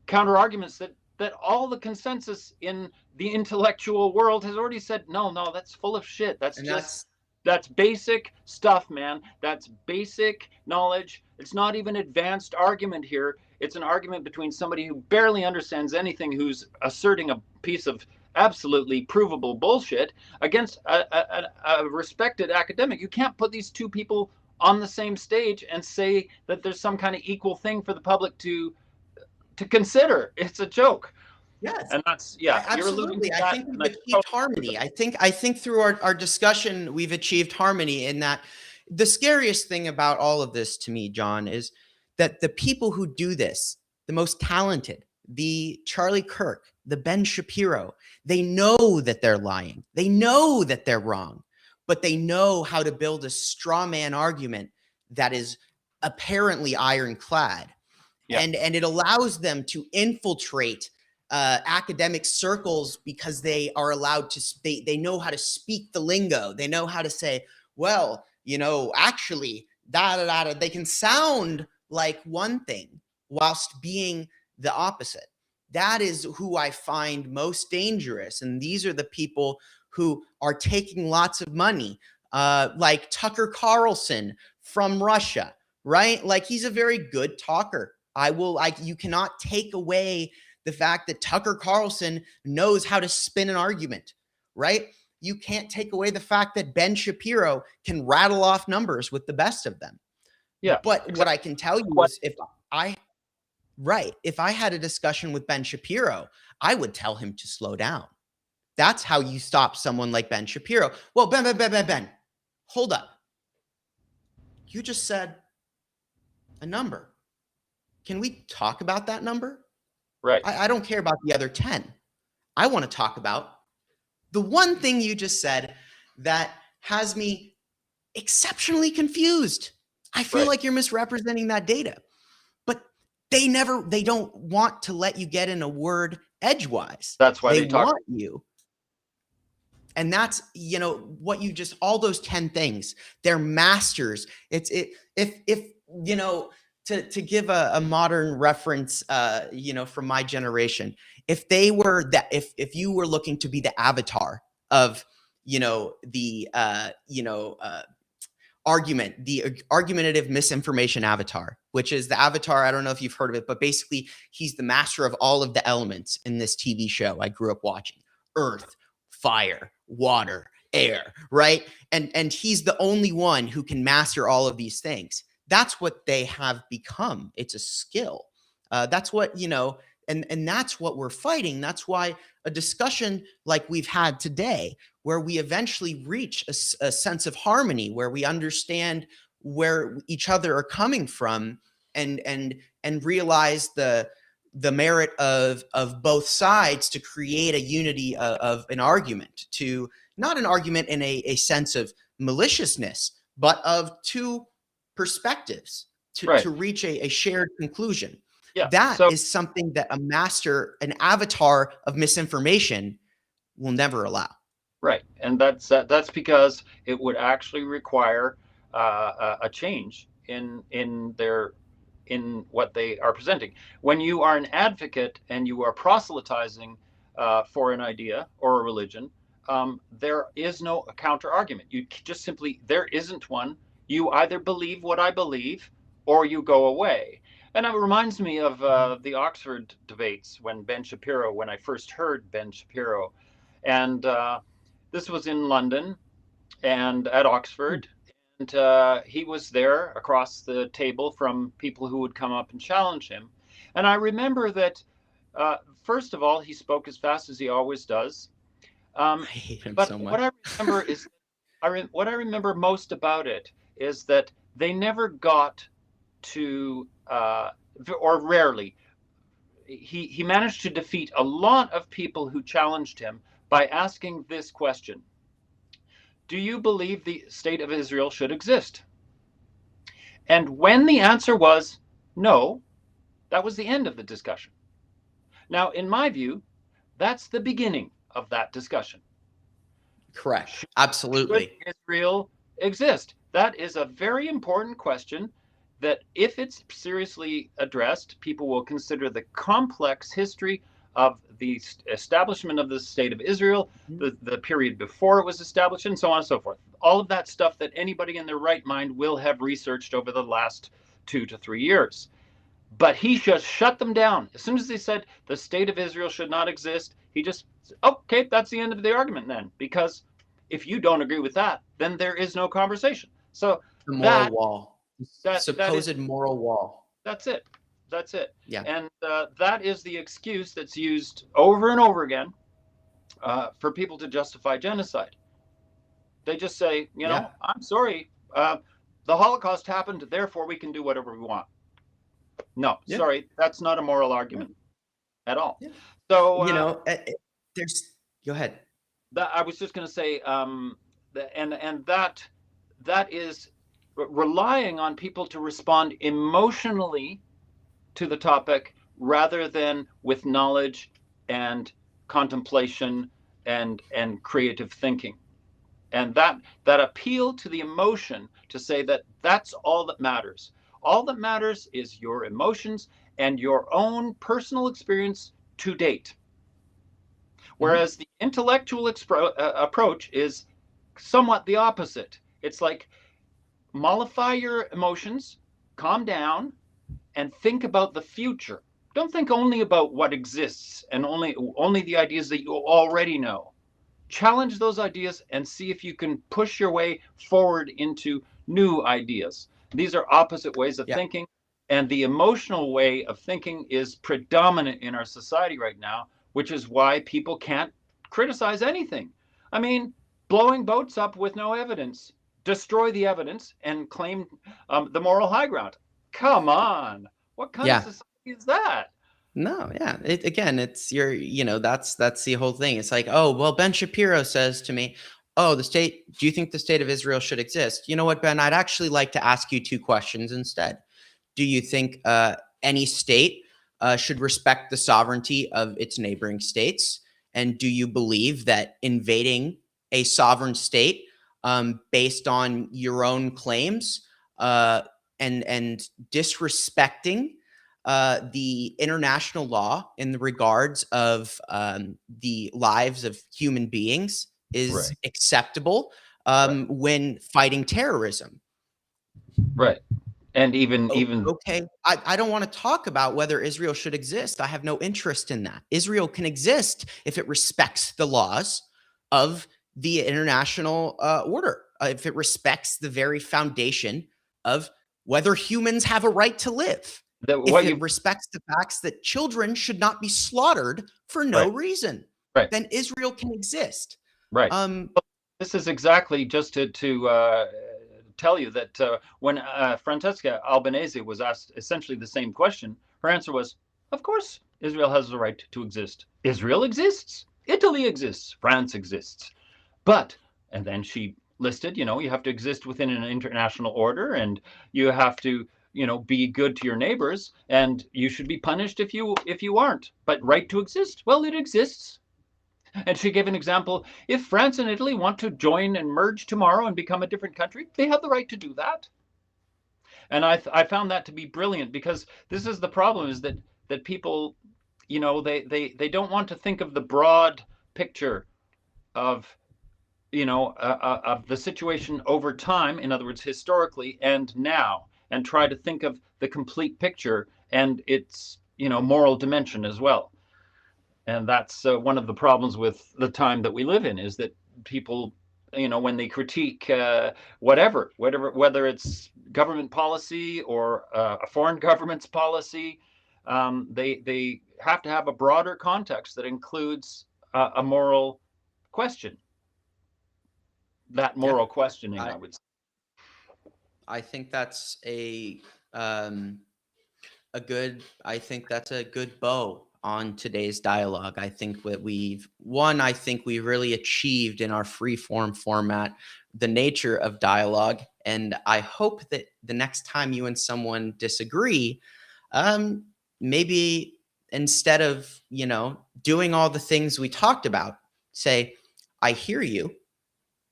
counter arguments that all the consensus in the intellectual world has already said, no, no, that's full of shit. And that's That's basic stuff, man. That's basic knowledge. It's not even advanced argument here. It's an argument between somebody who barely understands anything, who's asserting a piece of absolutely provable bullshit, against a respected academic. You can't put these two people on the same stage and say that there's some kind of equal thing for the public to consider. It's a joke. yes. And that's, yeah, you're alluding to Absolutely. I that, think and we've I achieved totally agree with harmony. I think through our discussion, we've achieved harmony in that. The scariest thing about all of this to me, John, is that the people who do this, the most talented, the Charlie Kirk, the Ben Shapiro, they know that they're lying. They know that they're wrong, but they know how to build a straw man argument that is apparently ironclad. yeah, And it allows them to infiltrate academic circles because they are allowed to they know how to speak the lingo. They know how to say, well, actually, da da da. They can sound like one thing whilst being the opposite. That is who I find most dangerous, and these are the people who are taking lots of money, like Tucker Carlson from Russia, right? Like, he's a very good talker. You cannot take away the fact that Tucker Carlson knows how to spin an argument, right? You can't take away the fact that Ben Shapiro can rattle off numbers with the best of them. yeah, But what exactly. I can tell you What? is, I, if I had a discussion with Ben Shapiro, I would tell him to slow down. That's how you stop someone like Ben Shapiro. Well, Ben, hold up. You just said a number. Can we talk about that number? Right. I don't care about the other 10. I want to talk about the one thing you just said that has me exceptionally confused. I feel Right. like you're misrepresenting that data, but they don't want to let you get in a word edgewise. That's why They they talk. want you. And that's, what you just, all those 10 things, they're masters. If, to give a modern reference, from my generation, if they were that, if you were looking to be the avatar of, the, the argumentative misinformation avatar, which is the avatar. I don't know if you've heard of it, but basically he's the master of all of the elements in this TV show I grew up watching: earth, fire, water, air, right? And he's the only one who can master all of these things. That's what they have become. It's a skill. That's what, and that's what we're fighting. That's why a discussion like we've had today, where we eventually reach a sense of harmony, where we understand where each other are coming from, and realize the merit of both sides to create a unity of an argument, to not an argument in a sense of maliciousness, but of two perspectives Right. to reach a shared conclusion. Yeah. That So, is something that an avatar of misinformation will never allow. right, and that's because it would actually require a change in what they are presenting. When you are an advocate and you are proselytizing for an idea or a religion, there is no counter argument. You just simply, there isn't one. You either believe what I believe, or you go away. And it reminds me of the Oxford debates when I first heard Ben Shapiro, and this was in London and at Oxford. And he was there across the table from people who would come up and challenge him. And I remember that, first of all, he spoke as fast as he always does. I hate him But so what much. I remember is what I remember most about it is that they never got to, or rarely, he managed to defeat a lot of people who challenged him by asking this question: do you believe the state of Israel should exist? And when the answer was no, that was the end of the discussion. Now, in my view, that's the beginning of that discussion. Correct. Should Absolutely. Israel exist? That is a very important question that, if it's seriously addressed, people will consider the complex history of the establishment of the state of Israel, Mhm. the period before it was established, and so on and so forth. All of that stuff that anybody in their right mind will have researched over the last 2 to 3 years. But he just shut them down. As soon as they said the state of Israel should not exist, he just said, okay, that's the end of the argument then. Because if you don't agree with that, then there is no conversation. So The moral that wall, that is supposed moral wall. that's it. That's it. Yeah. And that is the excuse that's used over and over again for people to justify genocide. They just say, Yeah. I'm sorry, the Holocaust happened, therefore we can do whatever we want. No, Yeah. sorry, that's not a moral Yeah. argument at all. Yeah. So You know, there's, go ahead. that I was just going to say, and that is relying on people to respond emotionally to the topic rather than with knowledge and contemplation and creative thinking. And that appeal to the emotion, to say that that's all that matters. All that matters is your emotions and your own personal experience to date. Mhm. Whereas the intellectual approach is somewhat the opposite. It's like, mollify your emotions, calm down, and think about the future. Don't think only about what exists and only the ideas that you already know. Challenge those ideas and see if you can push your way forward into new ideas. These are opposite ways of Yeah. thinking, and the emotional way of thinking is predominant in our society right now, which is why people can't criticize anything. I mean, blowing boats up with no evidence, destroy the evidence and claim the moral high ground. Come on, what kind of Yeah. society is that? No, yeah. Again, it's your, that's the whole thing. It's like, oh, well, Ben Shapiro says to me, oh, do you think the state of Israel should exist? You know what, Ben? I'd actually like to ask you two questions instead. Do you think any state should respect the sovereignty of its neighboring states? And do you believe that invading a sovereign state based on your own claims uh, and disrespecting the international law in the regards of the lives of human beings is Right, acceptable right, when fighting terrorism? right. And Oh, even okay. I don't want to talk about whether Israel should exist. I have no interest in that. Israel can exist if it respects the laws of the international order, if it respects the very foundation of whether humans have a right to live, that if what it you respects the facts that children should not be slaughtered for no right, reason, right, then Israel can exist. right. Um, Well, this is exactly just to tell you that when Francesca Albanese was asked essentially the same question, her answer was, "Of course, Israel has the right to exist. Israel exists. Italy exists. France exists. But," and then she listed, you have to exist within an international order, and you have to, be good to your neighbors, and you should be punished if you aren't. But right to exist, well, it exists. And she gave an example. If France and Italy want to join and merge tomorrow and become a different country, they have the right to do that. And I found that to be brilliant, because this is the problem, is that people, they don't want to think of the broad picture of, of the situation over time, in other words, historically and now, and try to think of the complete picture and its, moral dimension as well. And that's one of the problems with the time that we live in, is that people, when they critique whatever, whether it's government policy or a foreign government's policy, they have to have a broader context that includes a moral question. that Yeah. moral questioning, I I would say. I think that's um I think that's a good bow on today's dialogue. I think that I think we really achieved in our free form format the nature of dialogue. And I hope that the next time you and someone disagree, um, maybe instead of, doing all the things we talked about, say, I hear you,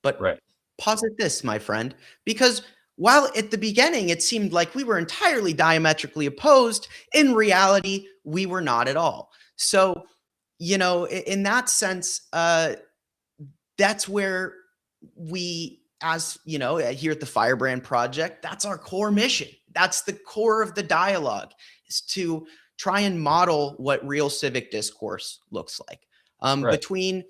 but Right. posit this, my friend, because while at the beginning it seemed like we were entirely diametrically opposed, in reality, we were not at all. So, in that sense, that's where we, as here at the Firebrand Project, that's our core mission. That's the core of the dialogue, is to try and model what real civic discourse looks like, Right. between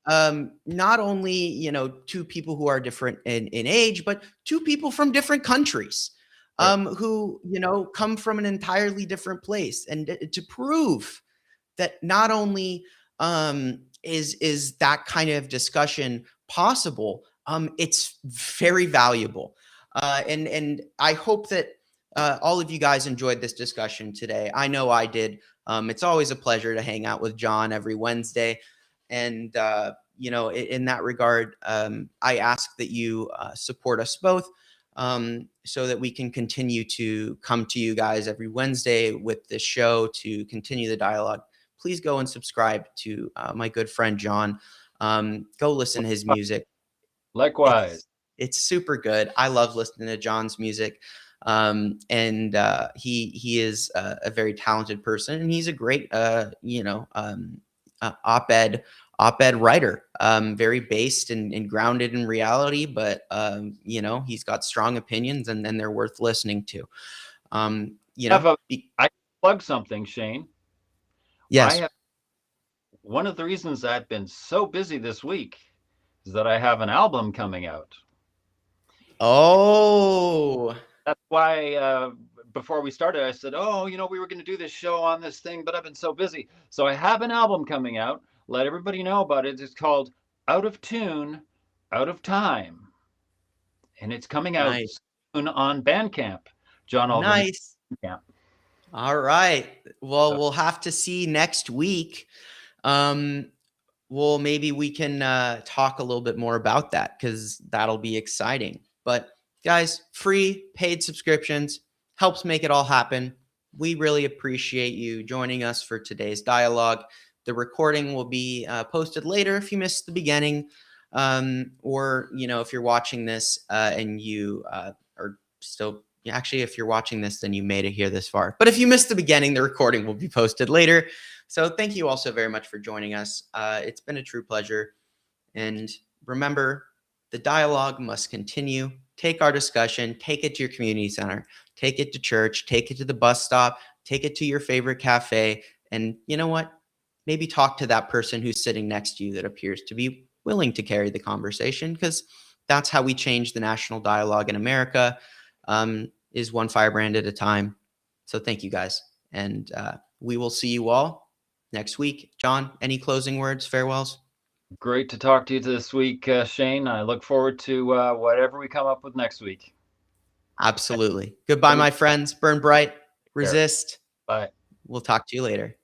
not only two people who are different in age, but two people from different countries, Right. who come from an entirely different place, and to prove that not only is that kind of discussion possible, it's very valuable, and I hope that all of you guys enjoyed this discussion today. I know I did. It's always a pleasure to hang out with John every Wednesday, and in that regard, I ask that you support us both. So that we can continue to come to you guys every Wednesday with this show to continue the dialogue. Please go and subscribe to my good friend John. Go listen to his music. Likewise. It's super good. I love listening to John's music, and he is a very talented person, and he's a great op-ed writer. Very based and grounded in reality, but he's got strong opinions, and they're worth listening to. Have a I can plug something, Shane. I Yes. have one of the reasons I've been so busy this week is that I have an album coming out. Oh, That's why before we started, I said, "Oh, we were going to do this show on this thing, but I've been so busy." So I have an album coming out. Let everybody know about it. It's called "Out of Tune, Out of Time," and it's coming out nice. soon on Bandcamp. John Alderman Nice. Bandcamp. All right. Well, So we'll have to see next week. Um, well, maybe we can talk a little bit more about that, because that'll be exciting. But guys, free paid subscriptions helps make it all happen. We really appreciate you joining us for today's dialogue. The recording will be posted later if you missed the beginning, or if you're watching this and you are still. Actually, if you're watching this, then you made it here this far. But if you missed the beginning, the recording will be posted later. So thank you all so very much for joining us. It's been a true pleasure. And remember, the dialogue must continue. Take our discussion, take it to your community center, take it to church, take it to the bus stop, take it to your favorite cafe. And you know what? Maybe talk to that person who's sitting next to you that appears to be willing to carry the conversation, because that's how we change the national dialogue in America, is one firebrand at a time. So thank you guys. And we will see you all next week. John, any closing words, farewells? great to talk to you this week, Shane. I look forward to whatever we come up with next week. Absolutely. Goodbye, Everybody, my friends. Burn bright, care. resist. Bye. We'll talk to you later.